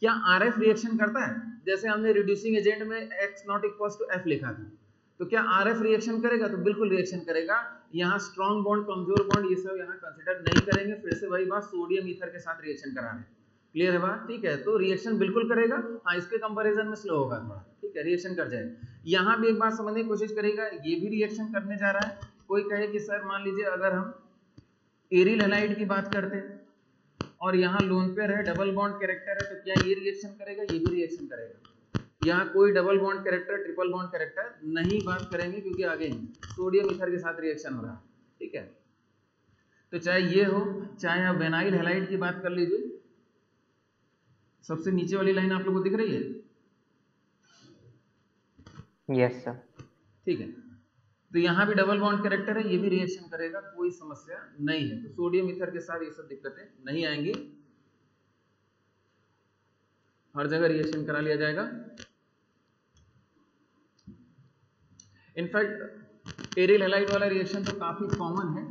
क्या RF रिएक्शन करता है? जैसे हमने रिड्यूसिंग एजेंट में X not equals to F लिखा था, तो क्या RF रिएक्शन करेगा? तो बिल्कुल रिएक्शन करेगा। यहाँ स्ट्रॉन्ग बॉन्ड, कमजोर बॉन्ड, ये सब यहाँ कंसिडर नहीं करेंगे। फिर से वही बात, सोडियम ईथर के साथ रिएक्शन करा रहे हैं। क्लियर है बात? ठीक है, तो रिएक्शन बिल्कुल करेगा। हाँ, इसके कंपैरिजन में स्लो होगा थोड़ा, ठीक है, रिएक्शन कर जाएगा। यहाँ भी एक बात समझने की कोशिश करेगा, ये भी रिएक्शन करने जा रहा है। कोई कहे कि सर मान लीजिए अगर हम एरिल हैलाइड की बात करते हैं और यहाँ लोन पेयर है, डबल बॉन्ड कैरेक्टर है, तो क्या ये रिएक्शन करेगा? ये भी रिएक्शन करेगा। यहाँ कोई double bond character, triple bond character नहीं बात करेंगे, क्योंकि आगे सोडियम ईथर के साथ रिएक्शन हो रहा है। ठीक है, तो चाहे ये हो, चाहे आप वेनाइल हैलाइड की बात कर लीजिए, सबसे नीचे वाली लाइन आप लोगों को दिख रही है? Yes sir. ठीक है, तो यहाँ भी डबल बॉन्ड कैरेक्टर है, ये भी रिएक्शन करेगा, कोई समस्या नहीं है। तो सोडियम ईथर के साथ ये सब दिक्कतें नहीं आएंगी, हर जगह रिएक्शन करा लिया जाएगा। इनफैक्ट एरिल हैलाइड वाला रिएक्शन तो काफी कॉमन है।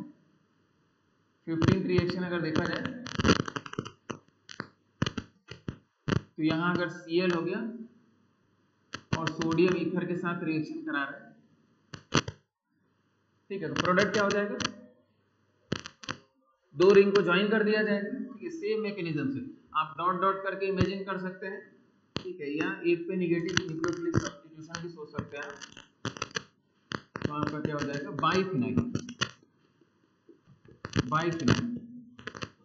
15th रिएक्शन अगर देखा जाए तो यहाँ अगर Cl हो गया और सोडियम ईथर के साथ रिएक्शन करा रहे हैं, ठीक है, तो प्रोडक्ट क्या हो जाएगा? दो रिंग को ज्वाइन कर दिया जाएगा। ठीक है, सेम मैकेनिज्म से आप डॉट डॉट करके इमेजिन कर सकते हैं। ठीक है, या एक पे निगेटिव न्यूक्लियोफिलिक सब्स्टिट्यूशन भी सोच सकते हैं। तो आपका क्या हो जाएगा? बाइफिनाइल। बाइफिनाइल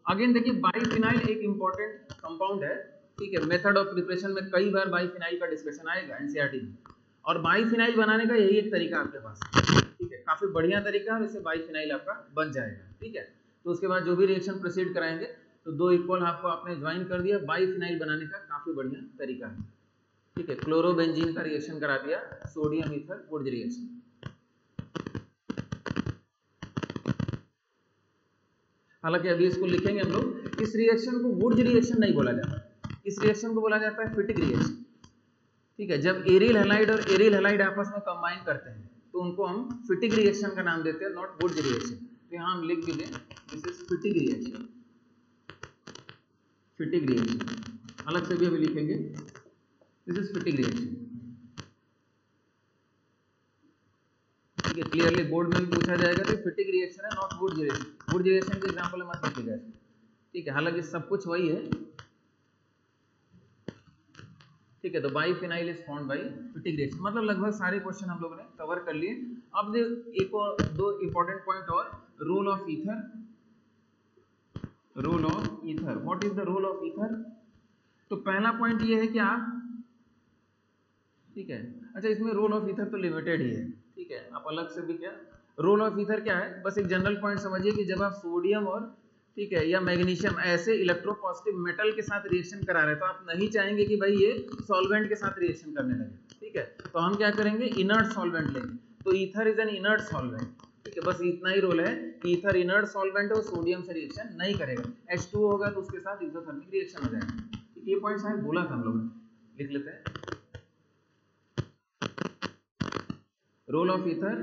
अगेन देखिए, बाइफिनाइल एक इंपॉर्टेंट कंपाउंड है। ठीक है, मेथड ऑफ प्रिपरेशन में कई बार बाइफिनाइल का डिस्कशन आएगा एनसीईआरटी में, और बाइफिनाइल बनाने का यही एक तरीका आपके पास है। ठीक है, काफी बढ़िया तरीका है, और इससे बाइफिनाइल आपका बन जाएगा। ठीक है, तो उसके बाद जो भी रिएक्शन प्रोसीड कराएंगे तो दो इक्वल आपको आपने ज्वाइन कर दिया, बाइफिनाइल बनाने का काफी बढ़िया तरीका है। ठीक है, क्लोरोबेंजीन का रिएक्शन करा दिया, सोडियम ईथर वुड्स रिएक्शन। हालांकि अभी इसको लिखेंगे हम लोग, इस रिएक्शन को वुड्स रिएक्शन नहीं बोला जाता, इस रिएक्शन को बोला जाता है फिटिक रिएक्शन। ठीक है, जब एरिल हैलाइड और एरिल हैलाइड आपस में कंबाइन करते हैं तो उनको हम फिटिक रिएक्शन का नाम देते हैं, नॉट वुड्स रिएक्शन। तो यहाँ हम लिख भी दें, दिस इज फिटिक रिएक्शन। फिटिक रिएक्शन अलग से भी अभी लिखेंगे, दिस इज फिटिक रिएक्शन। ठीक है, क्लियरली बोर्ड में भी पूछा जाएगा तो फिटिक रिएक्शन है, not woods reaction. Wurtz reaction के एग्जांपल में मत लिखिएगा। ठीक है, हालांकि सब कुछ वही है। ठीक है, तो biphenyl is formed by फिटिक reaction. मतलब लगभग सारे क्वेश्चन हम लोगों ने कवर कर लिए। अब एक और दो इंपॉर्टेंट पॉइंट और, role of ether. Role of ether, what is the role of ether? तो पहला पॉइंट ये है कि आप, ठीक है, अच्छा इसमें रोल ऑफ ईथर तो लिमिटेड ही है। ठीक है, आप अलग से भी क्या, रोल ऑफ ईथर क्या है, बस एक जनरल पॉइंट समझिए कि जब आप सोडियम और, ठीक है, या मैग्नीशियम ऐसे इलेक्ट्रोपॉजिटिव मेटल के साथ रिएक्शन करा रहे हैं तो आप नहीं चाहेंगे कि भाई ये सॉल्वेंट के साथ रिएक्शन करने लगे। ठीक है, तो हम क्या करेंगे, इनर्ट सॉल्वेंट लेंगे। तो ether is an inert solvent. ठीक है, बस इतना ही रोल है कि ईथर इनर्ट सॉल्वेंट है, वो सोडियम से रिएक्शन नहीं करेगा। H2O होगा तो उसके साथ एक्सोथर्मिक रिएक्शन हो जाएगा। ये पॉइंट शायद बोला था हम लोगों ने, लिख लेते हैं। Role of ether,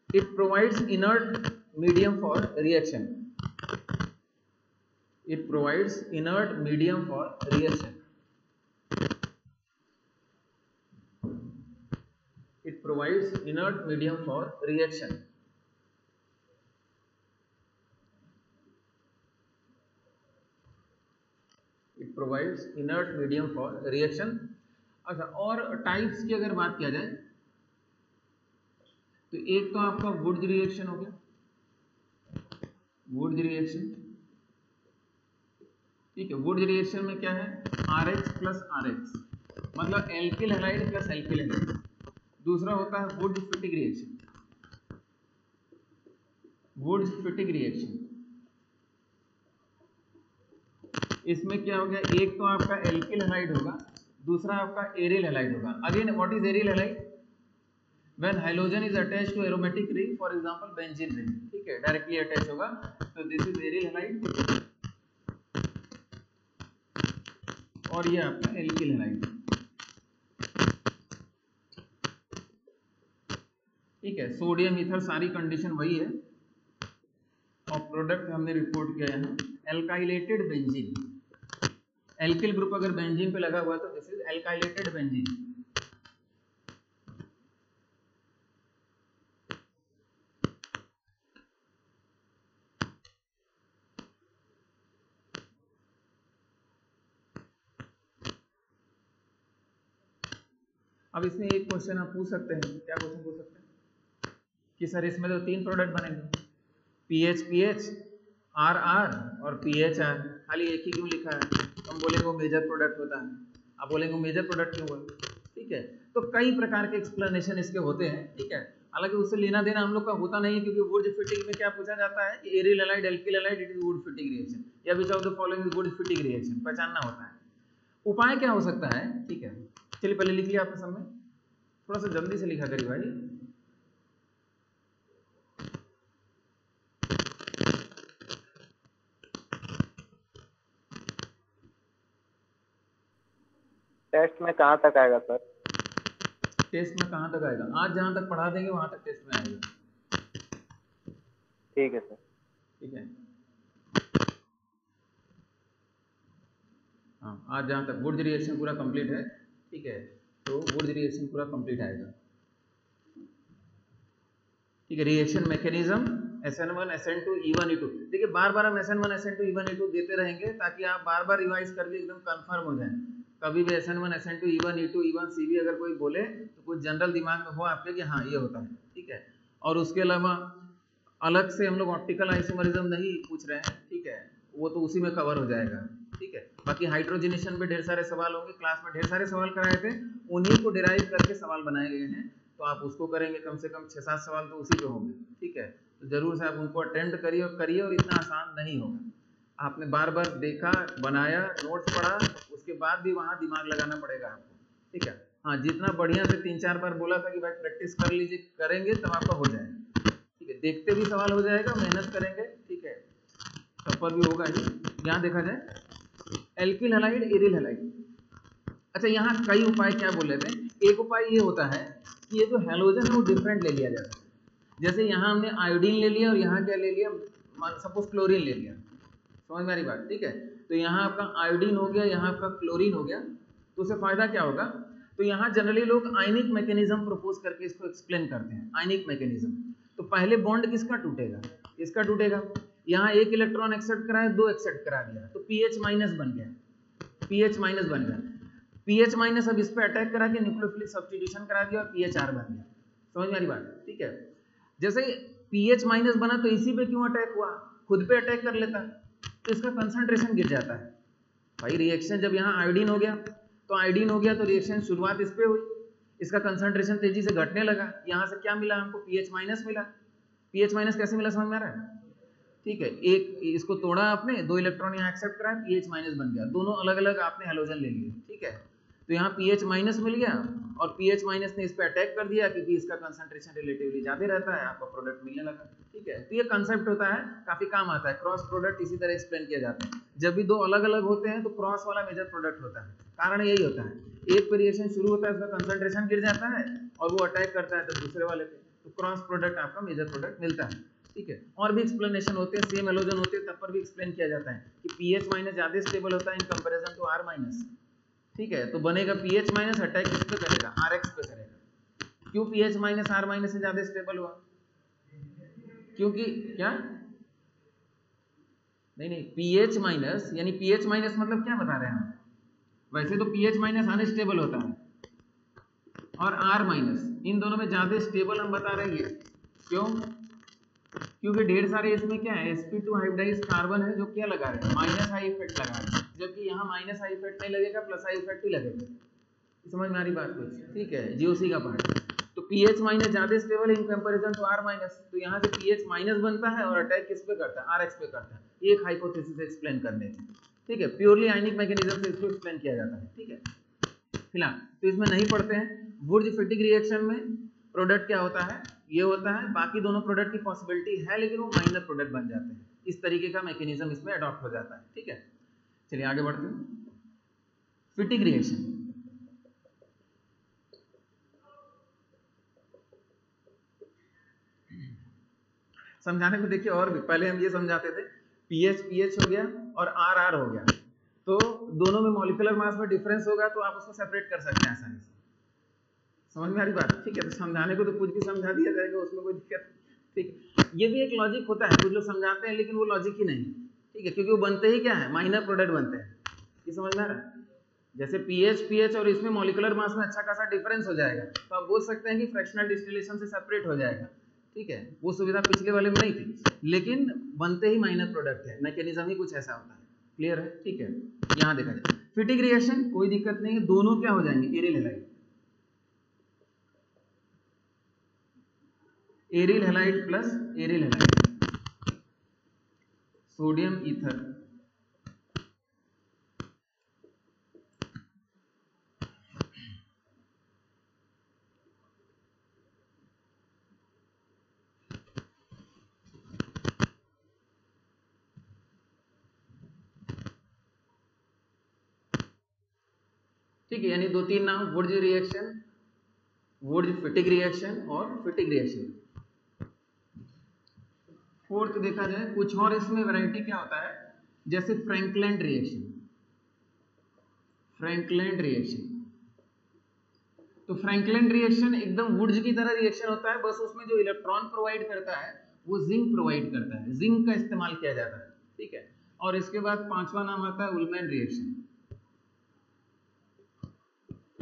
it provides inert medium for reaction. It provides inert medium for reaction. It provides inert medium for reaction. It provides inert medium for reaction. अच्छा, और टाइप्स की अगर बात किया जाए तो एक तो आपका वुड्स रिएक्शन हो गया, वुड्स रिएक्शन। ठीक है, वुड्स रिएक्शन में क्या है, RH प्लस RH, मतलब alkyl halide plus alkyl halide. दूसरा होता है Wurtz Fittig reaction. Wurtz Fittig reaction, इसमें क्या हो गया, एक तो आपका एल्किल हैलाइड होगा, दूसरा आपका एरिल हैलाइड होगा। Again what is aryl halide? When halogen is attached to aromatic ring, for example benzene ring, ठीक है, डायरेक्टली अटैच होगा, तो दिस इज एरिल हैलाइड। और ये आपका एल्किल हैलाइड। ठीक है, सोडियम ईथर सारी कंडीशन वही है और प्रोडक्ट हमने रिपोर्ट किया यहाँ एल्काइलेटेड बेंजीन। एल्किल ग्रुप अगर बेंजीन पे लगा हुआ तो दिस इज एल्काइलेटेड बेंजीन। अब इसमें एक क्वेश्चन आप पूछ सकते हैं, क्या क्वेश्चन पूछ सकते हैं कि सर इसमें तो 3 प्रोडक्ट बनेंगे, PH R और PHR, खाली एक ही क्यों लिखा है? तो हम बोलेंगे वो मेजर प्रोडक्ट होता है, आप बोलेंगे मेजर प्रोडक्ट क्यों हुआ? ठीक है, तो कई प्रकार के एक्सप्लेनेशन इसके होते हैं। ठीक है, हालांकि उससे लेना देना हम लोग का होता नहीं है, क्योंकि वुड फिटिंग में क्या पूछा जाता है कि aryl halide alkyl halide it is वुड फिटिंग रिएक्शन या which of the following is वुड फिटिंग रिएक्शन, पहचानना होता है। उपाय क्या हो सकता है? ठीक है, चलिए पहले लिख लिया आपने सब में, थोड़ा सा जल्दी से लिखा करिए भाई। टेस्ट में कहाँ तक आएगा सर? टेस्ट में कहाँ तक आएगा? आज जहाँ तक पढ़ा देंगे वहां तक टेस्ट में आएगा। ठीक है सर। ठीक है, हाँ, आज जहाँ तक वुड रिएक्शन पूरा कंप्लीट है। ठीक है, तो वुड रिएक्शन पूरा कंप्लीट आएगा। ठीक है, reaction mechanism SN1 SN2 E1 E2। देखिए बार बार हम SN1 SN2 E1 E2 देते रहेंगे ताकि आप बार बार रिवाइज करके एकदम कंफर्म हो जाएं। कभी भी SN1 SN2 E1 E2 E1 CV अगर कोई बोले तो कुछ जनरल दिमाग में हो आपके कि हाँ ये होता है। ठीक है, और उसके अलावा अलग से हम लोग ऑप्टिकल आइसोमरिज्म नहीं पूछ रहे हैं। ठीक है, वो तो उसी में कवर हो जाएगा। ठीक है, बाकी हाइड्रोजनेशन पे ढेर सारे सवाल होंगे, क्लास में ढेर सारे सवाल कराए थे, उन्हीं को डिराइव करके सवाल बनाए गए हैं, तो आप उसको करेंगे, कम से कम 6-7 सवाल तो उसी पे होंगे। ठीक है, तो जरूर से आप उनको अटेंड करिए और इतना आसान नहीं होगा। आपने बार बार देखा, बनाया, नोट्स पढ़ा, उसके बाद भी वहाँ दिमाग लगाना पड़ेगा आपको। ठीक है, हाँ, जितना बढ़िया से 3-4 बार बोला था कि भाई प्रैक्टिस कर लीजिए, करेंगे तब आपका हो जाएगा। ठीक है, देखते भी सवाल हो जाएगा, मेहनत करेंगे। ठीक है, सब पर भी होगा ही। यहाँ देखा जाए एल्किल हैलाइड एरिल हैलाइड। अच्छा, यहाँ कई उपाय क्या बोल रहे थे? एक उपाय ये होता है कि ये जो हैलोजन है वो डिफरेंट ले लिया जाता है। जैसे यहाँ हमने आयोडीन ले लिया और यहाँ क्या ले लिया, सपोज क्लोरीन ले लिया। समझ में आ रही बात? ठीक है, तो यहाँ आपका आयोडीन हो गया, यहाँ आपका क्लोरीन हो गया, तो उससे फायदा क्या होगा? तो यहाँ जनरली लोग आयनिक मैकेनिज्म प्रपोज करके इसको एक्सप्लेन करते हैं। आयनिक मैकेनिज्म, तो पहले बॉन्ड किसका टूटेगा? इसका टूटेगा। यहाँ एक इलेक्ट्रॉन एक्सेप्ट करा है, 2 एक्सेप्ट करा दिया, तो PH- बन गया, PH- बन गया। PH- अब इस पे अटैक करा के न्यूक्लियोफिलिक सब्स्टिट्यूशन करा दिया और PHR बन गया। समझ में आ रही बात? ठीक है, जैसे PH- बना तो इसी पे क्यों अटैक हुआ? खुद पे अटैक कर लेता, तो इसका कंसंट्रेशन गिर जाता है। भाई रिएक्शन जब यहाँ आयोडीन हो गया तो आयोडीन हो गया, तो रिएक्शन शुरुआत इस पे हुई, इसका कंसंट्रेशन तेजी से घटने लगा। यहाँ से क्या मिला हमको? PH- मिला। PH- कैसे मिला, समझ में आ रहा है? ठीक है, एक इसको तोड़ा आपने, 2 इलेक्ट्रॉन यहाँ एक्सेप्ट करा, PH- बन गया, दोनों अलग अलग आपने हैलोजन ले लिए। ठीक है, तो यहाँ PH- मिल गया और PH- ने इस पे अटैक कर दिया, क्योंकि इसका कंसंट्रेशन रिलेटिवली ज्यादा रहता है, आपका प्रोडक्ट मिलने लगा। ठीक है, तो ये कंसेप्ट होता है, काफी काम आता है। क्रॉस प्रोडक्ट इसी तरह एक्सप्लेन किया जाता है। जब भी 2 अलग अलग होते हैं तो क्रॉस वाला मेजर प्रोडक्ट होता है। कारण यही होता है, एक पे रिएक्शन शुरू होता है, उसका कंसंट्रेशन गिर जाता है और वो अटैक करता है तो दूसरे वाले पे, तो क्रॉस प्रोडक्ट आपका मेजर प्रोडक्ट मिलता है। ठीक है, और भी एक्सप्लेनेशन होते हैं, सेम हैलोजन होते हैं तब पर भी एक्सप्लेन किया जाता है कि PH- ज्यादा स्टेबल होता है इन कंपैरिजन टू R-। ठीक है, तो बनेगा PH- अटैक किस पे करेगा? RX पे करेगा। क्यों PH- R- से ज्यादा स्टेबल हुआ? क्योंकि क्या? नहीं, PH- यानी PH- मतलब क्या बता रहे हैं हम? वैसे तो PH- अनस्टेबल होता है और R- इन दोनों में ज्यादा स्टेबल हम बता रहे हैं। क्यों? क्योंकि ढेर सारे इसमें क्या है, sp2 हाइब्रिडाइज कार्बन है, जो क्या लगा रहे हैं? माइनस आई इफेक्ट लगा रहे हैं, जबकि यहाँ माइनस आई इफेक्ट नहीं लगेगा, प्लस आई इफेक्ट ही लगेगा। समझ में आ रही बात कुछ? ठीक है, GOC का पार्ट। तो PH- ज्यादा stable in comparison to R-, तो यहाँ से PH- बनता है और अटैक किस पे करता है? RX पे करता है। एक हाइपोथेसिस एक्सप्लेन करने की। ठीक है, प्योरली आयनिक मैकेनिज्म से इसको एक्सप्लेन किया जाता है। ठीक है, फिलहाल तो इसमें नहीं पढ़ते हैं। वुर्ज फिटिंग रिएक्शन में प्रोडक्ट क्या होता है? ये होता है, बाकी दोनों प्रोडक्ट की पॉसिबिलिटी है लेकिन वो माइनर प्रोडक्ट बन जाते हैं। इस तरीके का मैकेनिज्म इसमें अडॉप्ट हो जाता है। ठीक है, चलिए आगे बढ़ते हैं। फिटिक रिएक्शन, समझाने को देखिए और भी, पहले हम ये समझाते थे पीएच पीएच हो गया और आर आर हो गया, तो दोनों में मॉलिक्यूलर मास में डिफरेंस होगा तो आप उसको सेपरेट कर सकते हैं आसानी से। समझ में आ रही बात? ठीक है, तो समझाने को तो कुछ भी समझा दिया जाएगा, उसमें कोई दिक्कत। ठीक है, ये भी एक लॉजिक होता है, कुछ लोग समझाते हैं लेकिन वो लॉजिक ही नहीं। ठीक है, क्योंकि वो बनते ही क्या है, माइनर प्रोडक्ट बनते हैं। ये समझ में आ रहा है? जैसे पीएच पीएच और इसमें मॉलिक्यूलर मास में अच्छा खासा डिफरेंस हो जाएगा, तो आप बोल सकते हैं कि फ्रैक्शनल डिस्टिलेशन से सेपरेट हो जाएगा। ठीक है, वो सुविधा पिछले वाले में नहीं थी, लेकिन बनते ही माइनर प्रोडक्ट है, मैकेनिज्म ही कुछ ऐसा होता है। क्लियर है? ठीक है, यहाँ देखा जाए फिटिक रिएक्शन कोई दिक्कत नहीं है, दोनों क्या हो जाएंगे, aryl halide, aryl halide plus aryl halide, sodium ether. ठीक है, यानी दो तीन नाम, Wurtz reaction, Wurtz Fittig reaction और फिटिक रिएक्शन। फोर्थ देखा जाए कुछ और इसमें वैरायटी क्या होता है, जैसे फ्रैंकलैंड रिएक्शन, फ्रैंकलैंड रिएक्शन। तो फ्रैंकलैंड रिएक्शन एकदम वुड्स की तरह रिएक्शन होता है, बस उसमें जो इलेक्ट्रॉन प्रोवाइड करता है वो जिंक प्रोवाइड करता है, जिंक का इस्तेमाल किया जाता है। ठीक है, और इसके बाद पांचवा नाम आता है उलमैन रिएक्शन,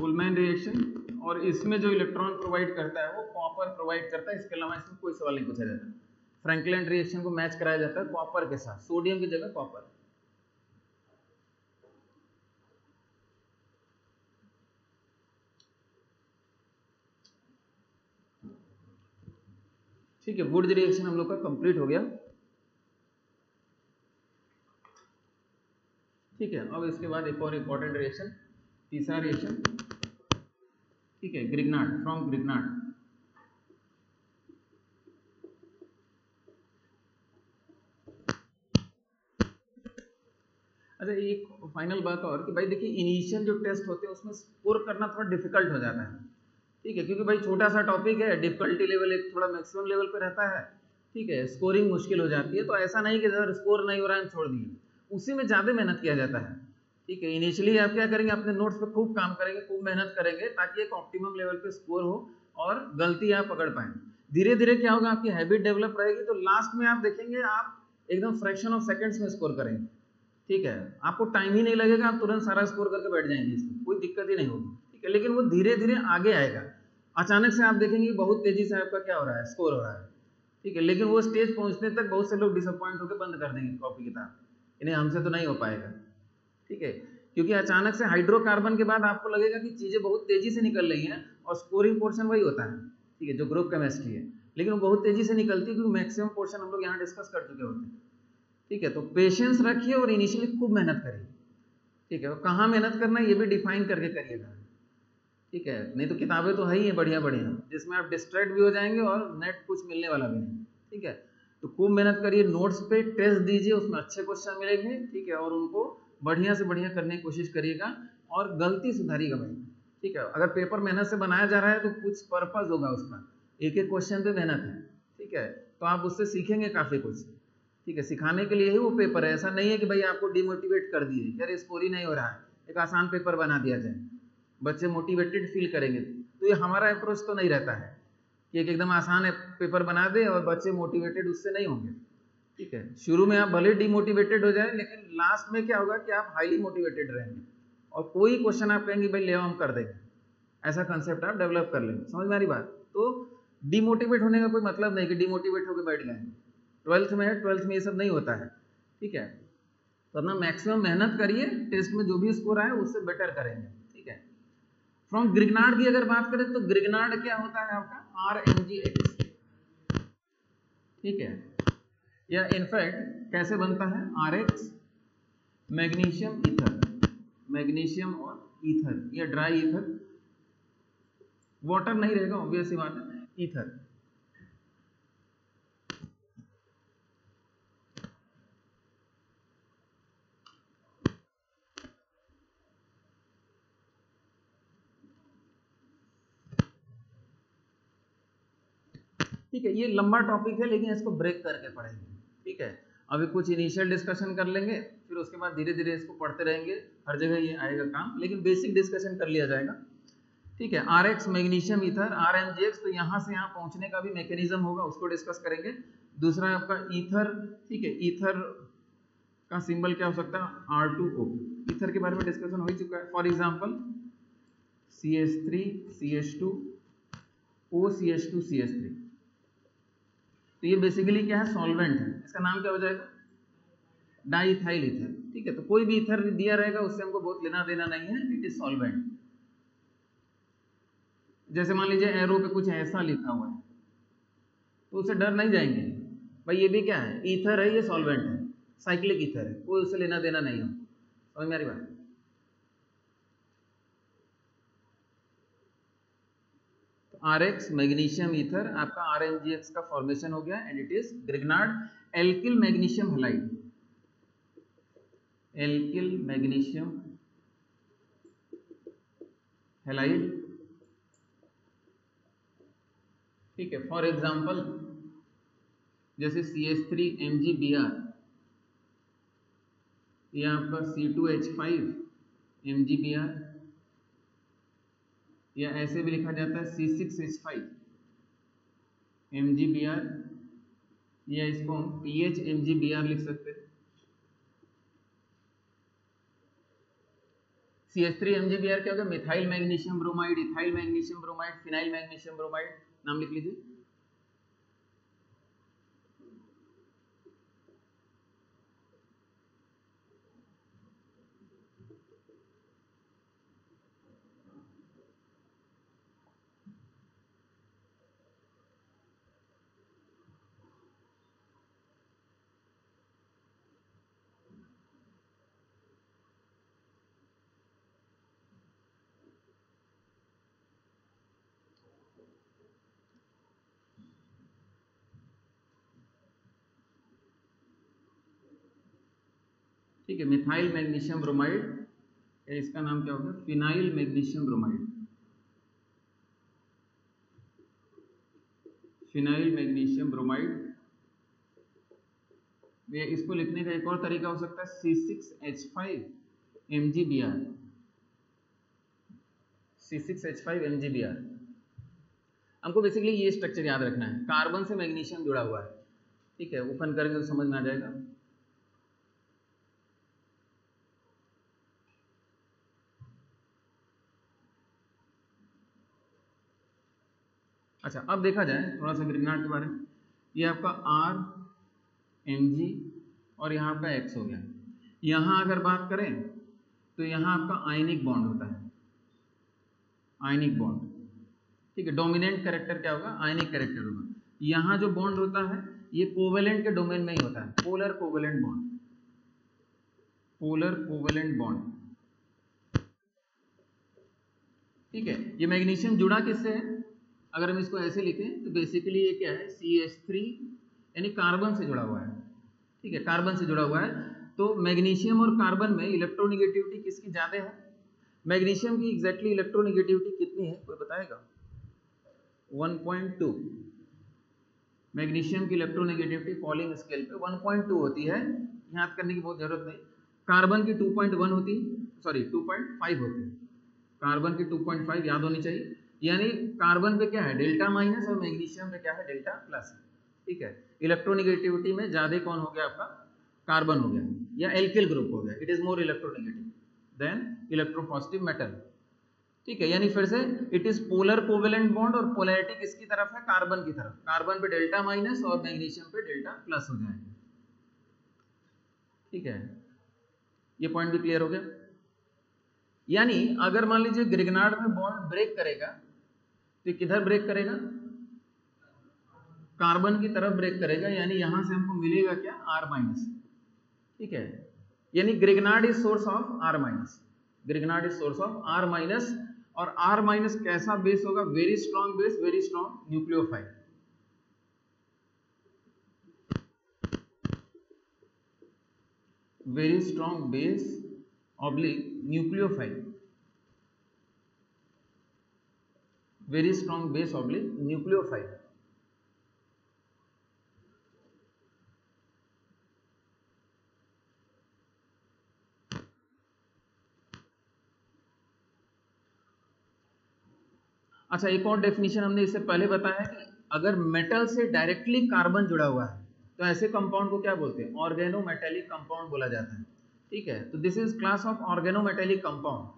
उलमैन रिएक्शन, और इसमें जो इलेक्ट्रॉन प्रोवाइड करता है वो कॉपर प्रोवाइड करता है। इसके अलावा इसमें कोई सवाल नहीं पूछा जाता। फ्रैंकलैंड रिएक्शन को मैच कराया जाता है कॉपर के साथ, सोडियम की जगह कॉपर। ठीक है, वुड्स रिएक्शन हम लोग का कंप्लीट हो गया। ठीक है, अब इसके बाद एक और इंपॉर्टेंट रिएक्शन, तीसरा रिएक्शन। ठीक है, ग्रिग्नार्ड, फ्रॉम ग्रिग्नार्ड। अच्छा, एक फाइनल बात और कि भाई देखिए इनिशियल जो टेस्ट होते हैं उसमें स्कोर करना थोड़ा डिफिकल्ट हो जाता है। ठीक है, क्योंकि भाई छोटा सा टॉपिक है, डिफिकल्टी लेवल एक थोड़ा मैक्सिमम लेवल पे रहता है। ठीक है, स्कोरिंग मुश्किल हो जाती है, तो ऐसा नहीं कि अगर स्कोर नहीं हो रहा है छोड़ दिए, उसी में ज़्यादा मेहनत किया जाता है। ठीक है, इनिशियली आप क्या करेंगे, अपने नोट्स पे खूब काम करेंगे, खूब मेहनत करेंगे, ताकि एक ऑप्टिमम लेवल पे स्कोर हो और गलती आप पकड़ पाएं। धीरे धीरे क्या होगा, आपकी हैबिट डेवलप रहेगी, तो लास्ट में आप देखेंगे आप एकदम फ्रैक्शन ऑफ सेकंड्स में स्कोर करेंगे। ठीक है, आपको टाइम ही नहीं लगेगा, आप तुरंत सारा स्कोर करके बैठ जाएंगे, इसमें कोई दिक्कत ही नहीं होगी। ठीक है, लेकिन वो धीरे धीरे आगे आएगा, अचानक से आप देखेंगे बहुत तेजी से आपका क्या हो रहा है, स्कोर हो रहा है। ठीक है, लेकिन वो स्टेज पहुंचने तक बहुत से लोग डिसअपॉइंट होकर बंद कर देंगे कॉपी किताब, इन्हें हमसे तो नहीं हो पाएगा। ठीक है, क्योंकि अचानक से हाइड्रोकार्बन के बाद आपको लगेगा कि चीजें बहुत तेजी से निकल रही हैं, और स्कोरिंग पोर्शन वही होता है। ठीक है, जो ग्रुप केमिस्ट्री है, लेकिन वो बहुत तेजी से निकलती है, क्योंकि मैक्सिमम पोर्शन हम लोग यहाँ डिस्कस कर चुके होते हैं। ठीक है, तो पेशेंस रखिए और इनिशियली खूब मेहनत करिए। ठीक है, और कहाँ मेहनत करना है ये भी डिफाइन करके करिएगा। ठीक है, नहीं तो किताबें तो है ही है बढ़िया बढ़िया, जिसमें आप डिस्ट्रैक्ट भी हो जाएंगे और नेट कुछ मिलने वाला भी नहीं। ठीक है, तो खूब मेहनत करिए, नोट्स पे टेस्ट दीजिए, उसमें अच्छे क्वेश्चन मिलेंगे। ठीक है, और उनको बढ़िया से बढ़िया करने की कोशिश करिएगा और गलती सुधारिएगा भाई। ठीक है, अगर पेपर मेहनत से बनाया जा रहा है तो कुछ पर्पज होगा उसका, एक एक क्वेश्चन पे मेहनत है। ठीक है, तो आप उससे सीखेंगे काफ़ी कुछ। ठीक है, सिखाने के लिए ही वो पेपर है, ऐसा नहीं है कि भाई आपको डिमोटिवेट कर दिए, यार स्कोर ही नहीं हो रहा है, एक आसान पेपर बना दिया जाए, बच्चे मोटिवेटेड फील करेंगे। तो ये हमारा अप्रोच तो नहीं रहता है कि एक एकदम आसान पेपर बना दे और बच्चे मोटिवेटेड उससे नहीं होंगे। ठीक है, शुरू में आप भले डिमोटिवेटेड हो जाए, लेकिन लास्ट में क्या होगा कि आप हाईली मोटिवेटेड रहेंगे, और कोई क्वेश्चन आप कहेंगे भाई ले आओ हम कर देंगे, ऐसा कंसेप्ट आप डेवलप कर लेंगे। समझ में आ रही बात? तो डिमोटिवेट होने का कोई मतलब नहीं कि डिमोटिवेट होकर बैठ गए। 12th में ये सब नहीं होता है। ठीक है, तो अपना मैक्सिमम मेहनत करिए, टेस्ट में जो भी स्कोर आए उससे बेटर करेंगे। ठीक है, फ्रॉम ग्रिग्नार्ड की अगर बात करें तो ग्रिग्नार्ड क्या होता है आपका, RMgX। ठीक है, या इनफैक्ट कैसे बनता है, RX मैग्नीशियम ईथर, मैग्नीशियम और ईथर, या ड्राई ईथर, वाटर नहीं रहेगा ऑब्वियस सी बात है, ईथर। ठीक है, ये लंबा टॉपिक है लेकिन इसको ब्रेक करके पढ़ेंगे। ठीक है, अभी कुछ इनिशियल डिस्कशन कर लेंगे, फिर उसके बाद धीरे धीरे इसको पढ़ते रहेंगे, हर जगह ये आएगा काम, लेकिन बेसिक डिस्कशन कर लिया जाएगा। ठीक है, RX मैग्नीशियम ईथर RMGX, तो यहाँ से यहाँ पहुँचने का भी मैकेनिज्म होगा, उसको डिस्कस करेंगे। दूसरा है आपका ईथर। ठीक है, ईथर का सिंबल क्या हो सकता है, R2O। ईथर के बारे में डिस्कशन हो ही चुका है। For example CH3 CH2 OCH2 CH3, तो ये बेसिकली क्या है, सॉल्वेंट है। इसका नाम क्या हो जाएगा, डाइथाइल ईथर। ठीक है, तो कोई भी ईथर दिया रहेगा उससे हमको बहुत लेना देना नहीं है, इट इज सॉल्वेंट। जैसे मान लीजिए एरो पे कुछ ऐसा लिखा हुआ है तो उससे डर नहीं जाएंगे, भाई ये भी क्या है, ईथर है, ये सॉल्वेंट है, साइक्लिक ईथर है, कोई उससे लेना देना नहीं हो। समझ में आ रही बात? RX मैग्नीशियम ईथर आपका RMGX का फॉर्मेशन हो गया and it is Grignard alkyl magnesium halide. Alkyl magnesium halide. ठीक है, फॉर एग्जांपल जैसे CH3 MgBr, ये आपका C2H5 MgBr, या ऐसे भी लिखा जाता है C6H5 MgBr, या इसको हम PH MgBr लिख सकते हैं। CH3 MgBr क्या होगा, methyl magnesium bromide, ethyl magnesium bromide, phenyl magnesium bromide, नाम लिख लीजिए। ठीक है, मिथाइल मैग्नीशियम ब्रोमाइड, इसका नाम क्या होगा, phenyl magnesium bromide. Phenyl magnesium bromide, इसको लिखने का एक और तरीका हो सकता है C6H5 MgBr। C6H5 MgBr, हमको बेसिकली ये स्ट्रक्चर याद रखना है, कार्बन से मैग्नीशियम जुड़ा हुआ है। ठीक है, ओपन करेंगे तो समझ में आ जाएगा। अच्छा, अब देखा जाए थोड़ा सा ग्रिग्नार्ड के बारे में। ये आपका RMg और यहाँ आपका X हो गया। यहाँ अगर बात करें तो यहाँ आपका आयनिक बॉन्ड होता है, आयनिक बॉन्ड। ठीक है, डोमिनेंट कैरेक्टर क्या होगा, आयनिक कैरेक्टर होगा। यहाँ जो बॉन्ड होता है ये कोवेलेंट के डोमेन में ही होता है, polar covalent bond, polar covalent bond. ठीक है, ये मैग्नीशियम जुड़ा किससे है, अगर हम इसको ऐसे लिखें तो बेसिकली ये क्या है, CH3 यानी कार्बन से जुड़ा हुआ है। ठीक है, कार्बन से जुड़ा हुआ है। तो मैग्नीशियम और कार्बन में इलेक्ट्रोनेगेटिविटी किसकी ज़्यादा है, मैग्नीशियम की एग्जैक्टली इलेक्ट्रोनेगेटिविटी कितनी है, कोई बताएगा? 1.2। मैग्नीशियम की इलेक्ट्रोनेगेटिविटी पॉलिंग स्केल पे 1.2 होती है, याद करने की बहुत जरूरत नहीं। कार्बन की 2.1 होती, सॉरी 2.5 होती है, कार्बन की 2.5 याद होनी चाहिए। यानी कार्बन पे क्या है, डेल्टा माइनस, और मैग्नीशियम पे क्या है, डेल्टा प्लस। ठीक है, इलेक्ट्रोनेगेटिविटी में ज्यादा कौन हो गया आपका, कार्बन हो गया, या एल्किल ग्रुप हो गया, it is more electronegative than electropositive metal. ठीक है, यानी फिर से it is polar covalent bond, और पोलैरिटी किसकी तरफ है, कार्बन की तरफ। कार्बन पे डेल्टा माइनस और मैग्नीशियम पे डेल्टा प्लस हो जाएगा। ठीक है, ये पॉइंट भी क्लियर हो गया। यानी अगर मान लीजिए ग्रिग्नार्ड में बॉन्ड ब्रेक करेगा तो किधर ब्रेक करेगा, कार्बन की तरफ ब्रेक करेगा, यानी यहां से हमको मिलेगा क्या, R-। ठीक है, यानी Grignard is source of R-, Grignard is source of R-, और R- कैसा बेस होगा, very strong base, very strong nucleophile. Very strong base oblique nucleophile, very strong base oblique nucleophile. अच्छा, एक और डेफिनेशन हमने इससे पहले बताया कि अगर मेटल से डायरेक्टली कार्बन जुड़ा हुआ है तो ऐसे कंपाउंड को क्या बोलते हैं? ऑर्गेनोमेटेलिक कंपाउंड बोला जाता है। ठीक है, तो this is class of organometallic compound.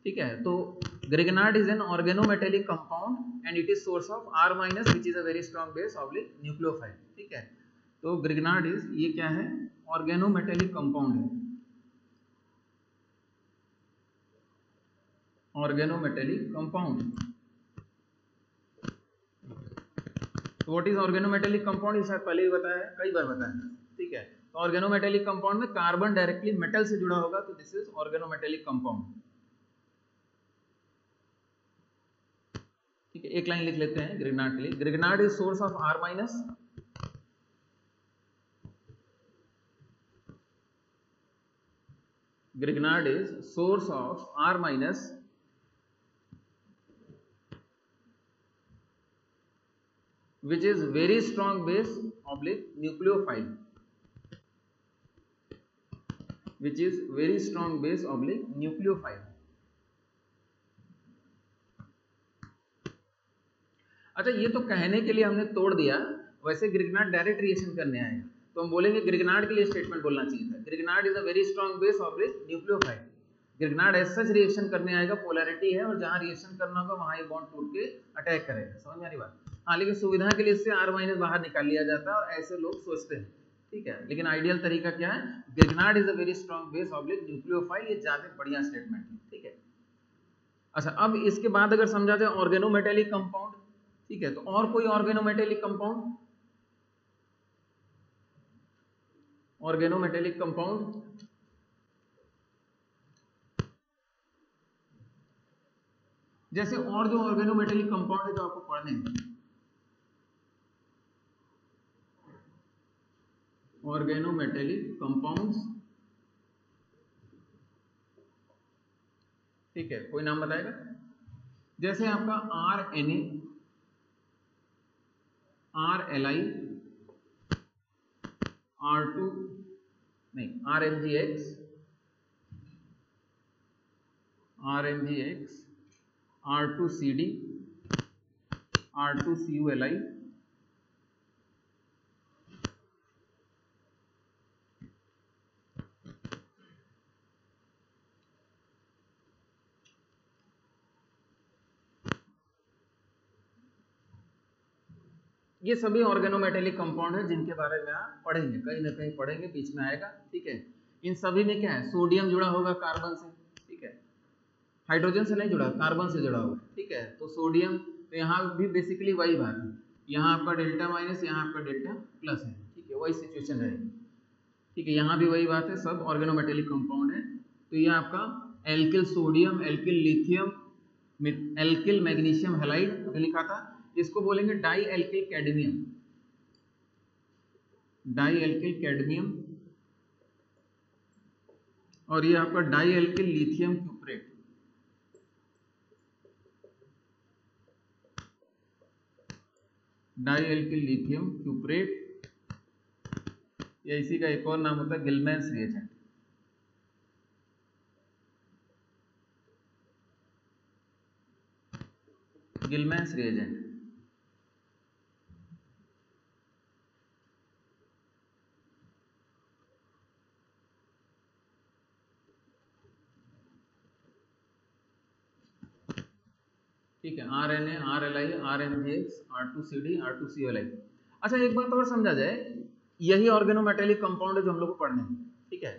ठीक है, तो Grignard is an organometallic compound and it is source of R- which is a very strong base oblique nucleophile. ठीक है, तो ग्रिग्नार्ड इज, ये क्या है? ऑर्गेनोमेटेलिक कंपाउंड है, ऑर्गेनोमेटेलिक कंपाउंड। तो व्हाट इज ऑर्गेनोमेटेलिक कंपाउंड? ये शायद पहले ही बताया है, कई बार बताया है। ठीक है, तो ऑर्गेनोमेटेलिक कंपाउंड में कार्बन डायरेक्टली मेटल से जुड़ा होगा तो दिस इज ऑर्गेनोमेटेलिक कंपाउंड। ठीक है, एक लाइन लिख लेते हैं ग्रिग्नार्ड के लिए। Grignard is source of R-, Grignard is source of R-, which is very strong base oblique nucleophile, which is very strong base oblique nucleophile। अच्छा, ये तो कहने के लिए हमने तोड़ दिया, वैसे ग्रिग्नार्ड डायरेक्ट रिएक्शन करने आएगा तो हम बोलेंगे ग्रिग्नार्ड के लिए स्टेटमेंट बोलना चाहिए था, Grignard is a very strong base oblique nucleophile. Grignard as such reaction करने आएगा, पोलैरिटी है और जहां रिएक्शन करना होगा वहां ये बॉन्ड टूट के अटैक करेगा। समझ में आ रही बात? हाँ, लेकिन सुविधा के लिए इससे R- बाहर निकाल लिया जाता है और ऐसे लोग सोचते हैं। ठीक है, लेकिन आइडियल तरीका क्या है? Grignard is a very strong base oblique nucleophile, ये ज्यादा बढ़िया स्टेटमेंट है। ठीक है, अच्छा, अब इसके बाद अगर समझा जाए ऑर्गेनोमेटेलिक कंपाउंड। ठीक है, तो और कोई ऑर्गेनोमेटेलिक कंपाउंड? ऑर्गेनोमेटेलिक कंपाउंड जैसे और जो ऑर्गेनोमेटेलिक कंपाउंड है जो आपको पढ़ने हैं, ऑर्गेनोमेटेलिक कंपाउंड्स। ठीक है, कोई नाम बताएगा? जैसे आपका RNA, RLI, R2 नहीं, RMGX, R2CD, R2CuLi, ये सभी ऑर्गेनोमेटेलिक कंपाउंड है जिनके बारे में आप पढ़ेंगे, कहीं ना कहीं पढ़ेंगे, बीच में आएगा। ठीक है, इन सभी में क्या है? सोडियम जुड़ा होगा कार्बन से। ठीक है, हाइड्रोजन से नहीं जुड़ा, कार्बन से जुड़ा होगा। ठीक है, तो सोडियम, तो यहाँ भी बेसिकली वही बात है, यहाँ आपका डेल्टा माइनस, यहाँ आपका डेल्टा प्लस है। ठीक है, वही सिचुएशन रहेगी। ठीक है, यहाँ भी वही बात है, सब ऑर्गेनोमेटेलिक कंपाउंड है। तो ये आपका alkyl sodium, alkyl lithium, alkyl magnesium halide लिखा था, इसको बोलेंगे dialkyl cadmium, dialkyl cadmium. और ये आपका dialkyl lithium cuprate, dialkyl lithium cuprate, या इसी का एक और नाम होता है गिलमैन्स रिएजेंट। गिलमैन्स रिएजेंट। ठीक है, RNA, RLI, RMGX, R2CD, R2CuLi। अच्छा, एक बात और समझा जाए, यही ऑर्गेनोमेटेलिक कंपाउंड है जो हम लोग को पढ़ने हैं। ठीक है,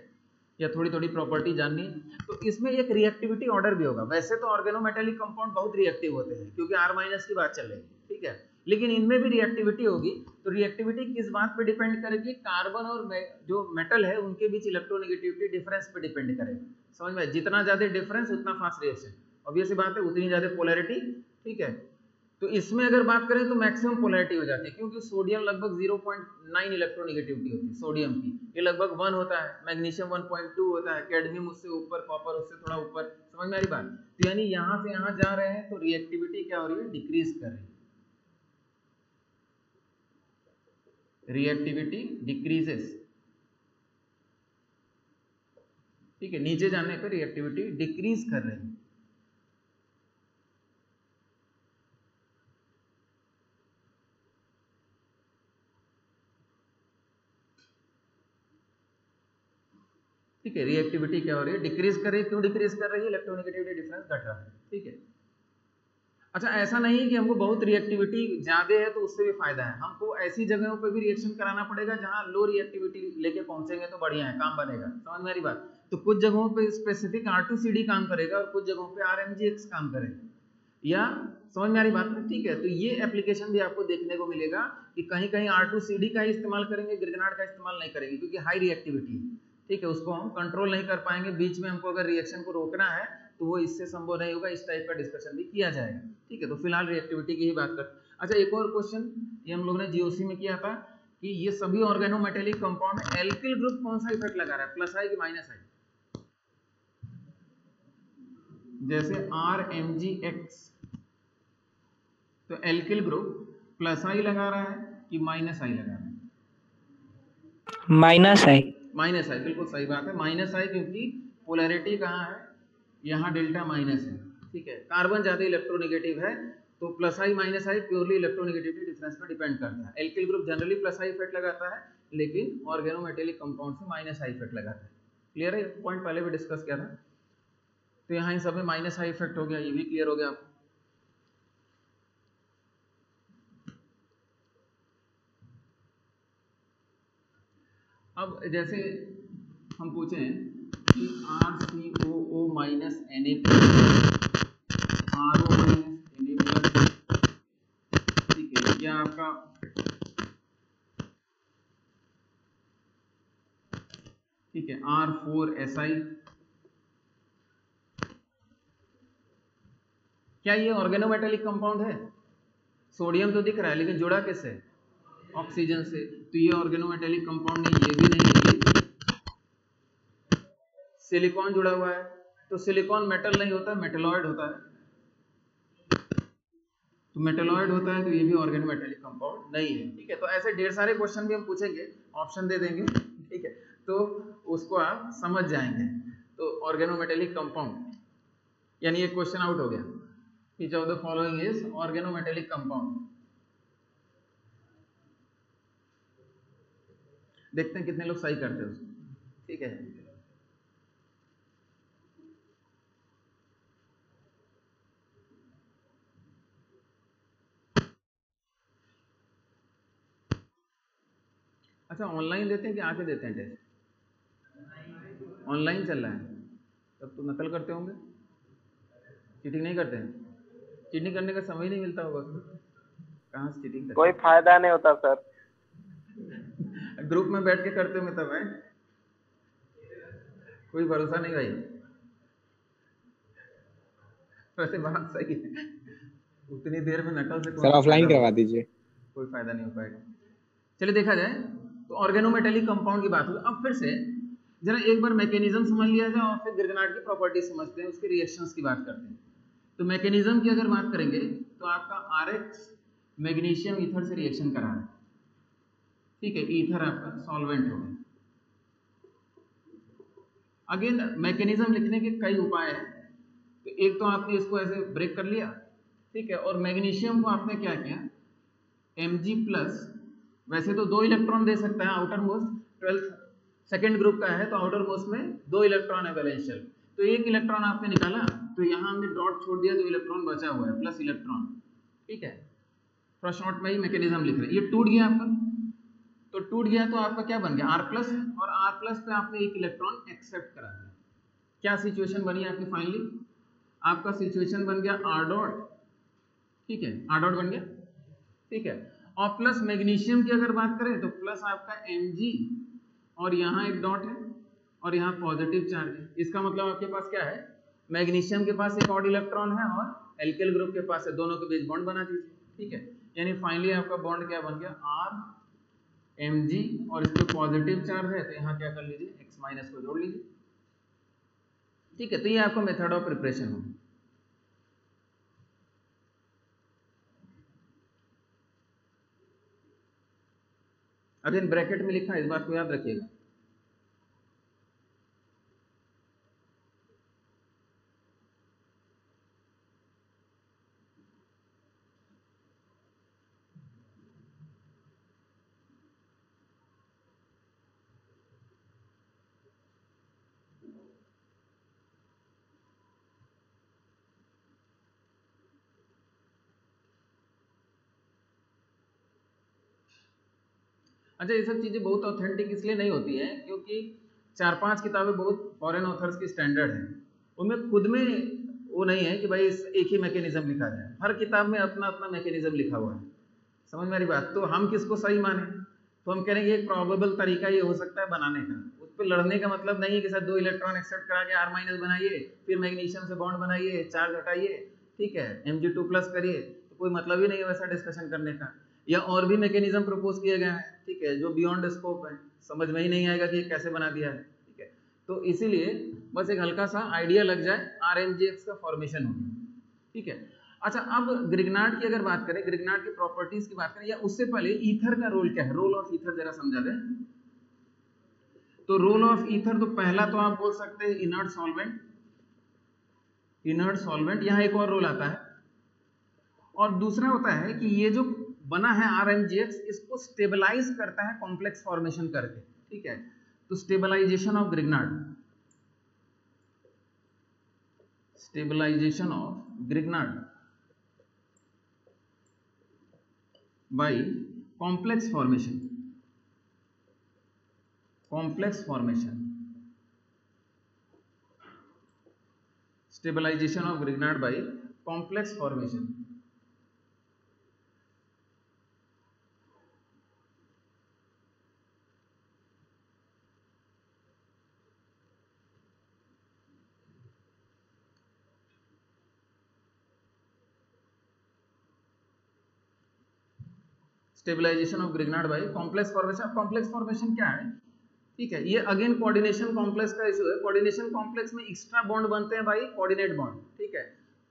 या थोड़ी थोड़ी प्रॉपर्टी जाननी है, तो इसमें एक रिएक्टिविटी ऑर्डर भी होगा। वैसे तो ऑर्गेनोमेटेलिक कंपाउंड बहुत रिएक्टिव होते हैं क्योंकि R- की बात चल रही है। ठीक है, लेकिन इनमें भी रिएक्टिविटी होगी, तो रिएक्टिविटी किस बात पे डिपेंड करेगी? कार्बन और जो मेटल है उनके बीच इलेक्ट्रोनेगेटिविटी डिफरेंस पे डिपेंड करेगी। समझ में? जितना ज्यादा डिफरेंस उतना फास्ट रिएक्शन, ऑब्वियस बात है, उतनी ज्यादा पोलैरिटी। ठीक है, तो इसमें अगर बात करें तो मैक्सिमम पोलैरिटी हो जाती है, क्योंकि सोडियम लगभग 0.9 इलेक्ट्रोनेगेटिविटी होती है सोडियम की, ये लगभग 1 होता है, मैग्नीशियम 1.2 होता है, कैडमियम उससे ऊपर, कॉपर उससे थोड़ा ऊपर। समझ में आ रही बात? तो यानी यहाँ से यहाँ जा रहे हैं तो रिएक्टिविटी क्या हो रही है? डिक्रीज कर रही है, रिएक्टिविटी डिक्रीजेस। ठीक है, नीचे जाने पर रिएक्टिविटी डिक्रीज कर रही है। ठीक है, रिएक्टिविटी क्या हो रही है, डिक्रीज कर रही है। क्यों डिक्रीज कर रही है, इलेक्ट्रोनेगेटिविटी डिफरेंस घट रहा है। ठीक है, अच्छा ऐसा नहीं है कि हमको बहुत रिएक्टिविटी ज्यादा है तो उससे भी फायदा है, हमको ऐसी जगहों पे भी रिएक्शन कराना पड़ेगा जहां लो रिएक्टिविटी लेके पहुंचेंगे तो बढ़िया है, काम बनेगा। समझ मेरी बात। तो कुछ जगहों पे स्पेसिफिक R2CD काम करेगा और कुछ जगहों पे RMGX काम करेगा, या समझ में आ रही बात में। ठीक है, तो ये एप्लीकेशन भी आपको देखने को मिलेगा कि कहीं कहीं R2CD का ही इस्तेमाल करेंगे, गिरगनाट का इस्तेमाल नहीं करेंगे, क्योंकि हाई रिएक्टिविटी है। ठीक है, उसको हम कंट्रोल नहीं कर पाएंगे, बीच में हमको अगर रिएक्शन को रोकना है तो वो इससे संभव नहीं होगा। इस टाइप का डिस्कशन भी किया जाएगा। ठीक है, तो फिलहाल रिएक्टिविटी की ही बात कर। अच्छा एक और क्वेश्चन ये हम लोग ने जीओसी में किया था कि ये सभी ऑर्गेनोमेटेलिक कंपाउंड में एल्किल ग्रुप कौन सा इफेक्ट लगा रहा है, प्लस आई कि माइनस आई। जैसे RMGX, तो एल्किल ग्रुप प्लस आई लगा रहा है कि माइनस आई लगा रहा है, माइनस आई। माइनस आई, बिल्कुल सही बात है, माइनस आई, क्योंकि पोलैरिटी कहाँ है, यहाँ डेल्टा माइनस है। ठीक है, कार्बन ज्यादा इलेक्ट्रोनेगेटिव है तो प्लस आई माइनस आई प्योरली इलेक्ट्रोनेगेटिविटी डिफरेंस पर डिपेंड करता है। Alkyl group generally plus I effect लगाता है, लेकिन ऑर्गेनोमेटेलिक कंपाउंड से माइनस आई इफेक्ट लगाता है। क्लियर है, पॉइंट पहले भी डिस्कस किया था। तो यहाँ इन सब में माइनस आई इफेक्ट हो गया, ये भी क्लियर हो गया आपको। अब जैसे हम पूछें कि RCOO minus Na RO minus Na, ठीक है, यह आपका ठीक है R4Si, क्या ये ऑर्गेनोमेटेलिक कंपाउंड है। सोडियम तो दिख रहा है लेकिन जुड़ा किससे, ऑक्सीजन से, तो ये ऑर्गेनोमेटेलिक कंपाउंड नहीं, ये भी नहीं, ये सिलिकॉन जुड़ा हुआ है, तो सिलिकॉन मेटल नहीं होता, मेटलॉइड होता है। तो मेटलॉइड होता है तो ये भी ऑर्गेनोमेटेलिक कंपाउंड नहीं है। ठीक है, तो ऐसे ढेर सारे क्वेश्चन भी हम पूछेंगे, ऑप्शन दे देंगे। ठीक है, तो उसको आप समझ जाएंगे। तो ऑर्गेनोमेटेलिक कंपाउंड यानी ये क्वेश्चन आउट हो गया, which of the following is organometallic compound. देखते हैं कितने लोग सही करते हैं उसको। ठीक है, अच्छा ऑनलाइन देते हैं कि आके देते हैं टेस्ट, ऑनलाइन चल रहा है, तब तो नकल करते होंगे, चीटिंग नहीं करते हैं। चीटिंग करने का समय ही नहीं मिलता होगा, कहाँ से चीटिंग करते कोई फायदा नहीं होता सर। ग्रुप में बैठ के करते होंगे तब है, कोई भरोसा नहीं भाई। वैसे बात सही है, उतनी देर में नकल से सर ऑफलाइन करवा दीजिए, कोई फायदा नहीं हो पाएगा। चलिए देखा जाए तो ऑर्गेनोमेटेलिक कंपाउंड की बात हुई। अब फिर से जरा एक बार मैकेनिज्म समझ लिया जाए और फिर गिरगनाट की प्रॉपर्टी समझते हैं, उसके रिएक्शंस की बात करते हैं। तो मैकेनिज्म की अगर बात करेंगे तो आपका RX मैग्नीशियम ईथर से रिएक्शन करा है। ठीक है, ईथर आपका सॉल्वेंट होगा। अगेन मैकेनिज्म लिखने के कई उपाय हैं। तो एक तो आपने इसको ऐसे ब्रेक कर लिया, ठीक है, और मैग्नीशियम को आपने क्या किया, Mg प्लस, वैसे तो 2 इलेक्ट्रॉन दे सकता है, outer most 12th second group का है तो आउटर मोस्ट में 2 इलेक्ट्रॉन है वैलेंशियल, तो 1 इलेक्ट्रॉन आपने निकाला, तो यहाँ हमने डॉट छोड़ दिया, 2 इलेक्ट्रॉन बचा हुआ है, प्लस इलेक्ट्रॉन। ठीक है, थोड़ा शॉर्ट में ही मैकेनिज्म लिख रहे हैं। ये टूट गया आपका, तो टूट गया तो आपका क्या बन गया R प्लस, और R प्लस पे आपने 1 इलेक्ट्रॉन एक्सेप्ट करा दिया। क्या सिचुएशन बनी आपकी फाइनली, आपका सिचुएशन बन गया R डॉट। ठीक है, R डॉट बन गया। ठीक है, और प्लस मैग्नीशियम की अगर बात करें तो प्लस आपका Mg, और यहाँ एक डॉट है और यहाँ पॉजिटिव चार्ज है। इसका मतलब आपके पास क्या है, मैग्नीशियम के पास एक और इलेक्ट्रॉन है और एल्किल ग्रुप के पास है, दोनों के बीच बॉन्ड बना दीजिए। ठीक है, यानी फाइनली आपका बॉन्ड क्या बन गया, R Mg, और इस पर पॉजिटिव चार्ज है तो यहाँ क्या कर लीजिए, X माइनस को जोड़ लीजिए। ठीक है, तो ये आपका मेथड ऑफ प्रिपरेशन होगा। अगेन ब्रैकेट में लिखा है, इस बात को याद रखिएगा। अच्छा, ये सब चीज़ें बहुत ऑथेंटिक इसलिए नहीं होती हैं क्योंकि 4-5 किताबें बहुत फॉरेन ऑथर्स की स्टैंडर्ड हैं, उनमें खुद में वो नहीं है कि भाई एक ही मैकेनिज्म लिखा जाए, हर किताब में अपना अपना मैकेनिज्म लिखा हुआ है। समझ मेरी बात? तो हम किसको सही माने? तो हम कह रहे हैं एक प्रोबेबल तरीका ये हो सकता है बनाने का। उस पर लड़ने का मतलब नहीं है कि सर 2 इलेक्ट्रॉन एक्सेप्ट करा के R- बनाइए, फिर मैग्नीशियम से बॉन्ड बनाइए, चार्ज हटाइए, ठीक है, Mg2+ करिए, तो कोई मतलब ही नहीं है वैसा डिस्कशन करने का। या और भी मैकेनिज्म प्रपोज किए गए हैं, ठीक है, जो बियॉन्ड स्कोप है, समझ में ही नहीं आएगा कि कैसे बना दिया है, ठीक है। तो इसीलिए बस एक हल्का सा आइडिया लग जाए, RMGX का फॉर्मेशन हो गया, ठीक है। अच्छा, अब ग्रिग्नार्ड की अगर बात करें, ग्रिग्नार्ड की प्रॉपर्टीज की बात करें, या उससे पहले ईथर का रोल क्या है, रोल ऑफ ईथर जरा समझा दें। तो रोल ऑफ ईथर, तो पहला तो आप बोल सकते हैं इनर्ट सॉल्वेंट, इनर्ट सॉल्वेंट, यहां एक और रोल आता है, और दूसरा होता है कि ये जो बना है RMGX, इसको स्टेबलाइज करता है कॉम्प्लेक्स फॉर्मेशन करके, ठीक है। तो stabilization of Grignard, stabilization of Grignard by complex formation, complex formation, stabilization of Grignard by complex formation. Stabilization of Grignard by complex formation. Complex formation क्या है, ठीक है, ये अगेन कोऑर्डिनेशन कॉम्प्लेक्स का इशू है। कोऑर्डिनेशन कॉम्प्लेक्स में एक्स्ट्रा बॉन्ड बनते हैं भाई, कोऑर्डिनेट बॉन्ड, ठीक है,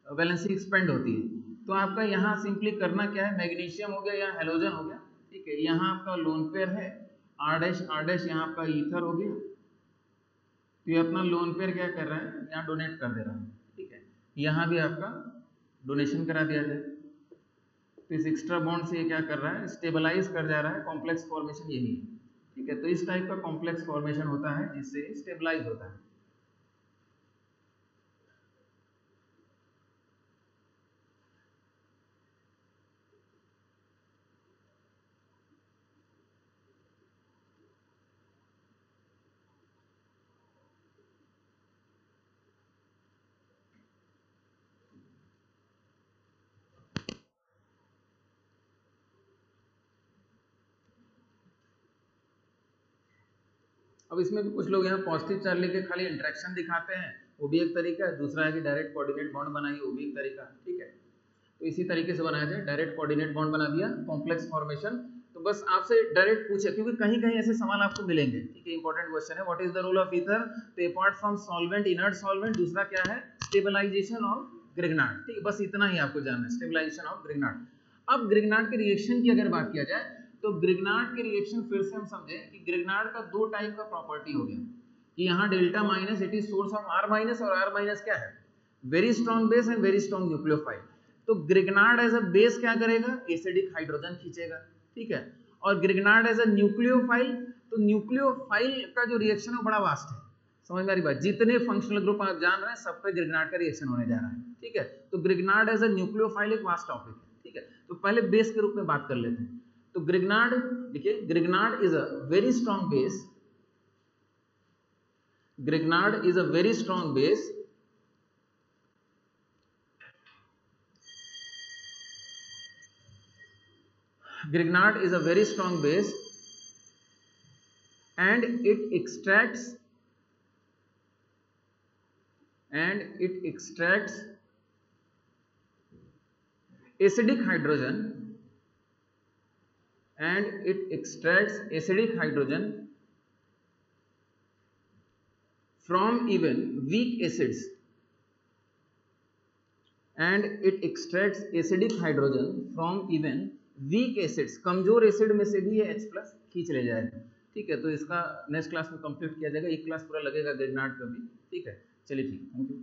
वैलेंसी एक्सपेंड होती है। तो आपका यहाँ सिंपली करना क्या है, मैग्नीशियम हो गया या हेलोजन हो गया, ठीक है, यहाँ आपका लोन पेयर है R', यहाँ आपका ईथर हो गया, तो ये अपना लोन पेयर क्या कर रहा है, यहाँ डोनेट कर दे रहा है, ठीक है, यहाँ भी आपका डोनेशन करा दिया जाए। तो इस एक्स्ट्रा बॉन्ड से ये क्या कर रहा है, स्टेबलाइज कर जा रहा है, कॉम्प्लेक्स फॉर्मेशन यही है, ठीक है। तो इस टाइप का कॉम्प्लेक्स फॉर्मेशन होता है जिससे स्टेबलाइज होता है। अब इसमें भी कुछ लोग यहाँ पॉजिटिव चार्ज लेके खाली इंटरेक्शन दिखाते हैं, वो भी एक तरीका है। दूसरा है कि डायरेक्ट कोऑर्डिनेट बॉन्ड बनाइए, वो भी एक तरीका, ठीक है। तो इसी तरीके से बनाया जाए, डायरेक्ट कोऑर्डिनेट बॉन्ड बना दिया, कॉम्प्लेक्स फॉर्मेशन। तो बस आपसे डायरेक्ट पूछे, क्योंकि कहीं कहीं ऐसे सवाल आपको मिलेंगे, ठीक है, इंपॉर्टेंट क्वेश्चन है, what is the role of ether. तो apart from solvent, inert solvent, दूसरा क्या है, स्टेबलाइजेशन ऑफ ग्रिग्नार्ड, ठीक है, बस इतना ही आपको जानना है, स्टेबलाइजेशन ऑफ ग्रिग्नार्ड। अब ग्रिग्नार्ड के रिएक्शन की अगर बात किया जाए, तो ग्रिग्नार्ड के रिएक्शन फिर से हम समझे कि ग्रिग्नार्ड का दो टाइप का प्रॉपर्टी हो गया, कि यहाँ delta minus it is source of R minus, और R माइनस क्या है, very strong base and very strong nucleophile. तो ग्रिग्नार्ड एज अ बेस क्या करेगा, एसिडिक हाइड्रोजन खींचेगा, ठीक है। और ग्रिग्नार्ड एज अ न्यूक्लियोफाइल, तो न्यूक्लियोफाइल का जो रिएक्शन है बड़ा वास्ट है, समझ में आ रही बात, जितने फंक्शनल ग्रुप आप जान रहे हैं सब पे ग्रिग्नार्ड का रिएक्शन होने जा रहा है, ठीक है। तो ग्रिग्नार्ड एज अ न्यूक्लियोफाइल एक वास्ट टॉपिक है, ठीक है। तो पहले बेस के रूप में बात कर लेते हैं। तो ग्रिग्नार्ड, देखिए, Grignard is a very strong base, Grignard is a very strong base Grignard is a very strong base and it extracts acidic hydrogen, and it extracts acidic hydrogen from even weak acids, and it extracts acidic hydrogen from even weak acids, कमजोर एसिड में से भी ये H+ खींच ले जाएगा, ठीक है। तो इसका नेक्स्ट क्लास में कंप्लीट किया जाएगा, एक क्लास पूरा लगेगा ग्रिग्नार्ड का भी, ठीक है। चलिए ठीक है, थैंक यू।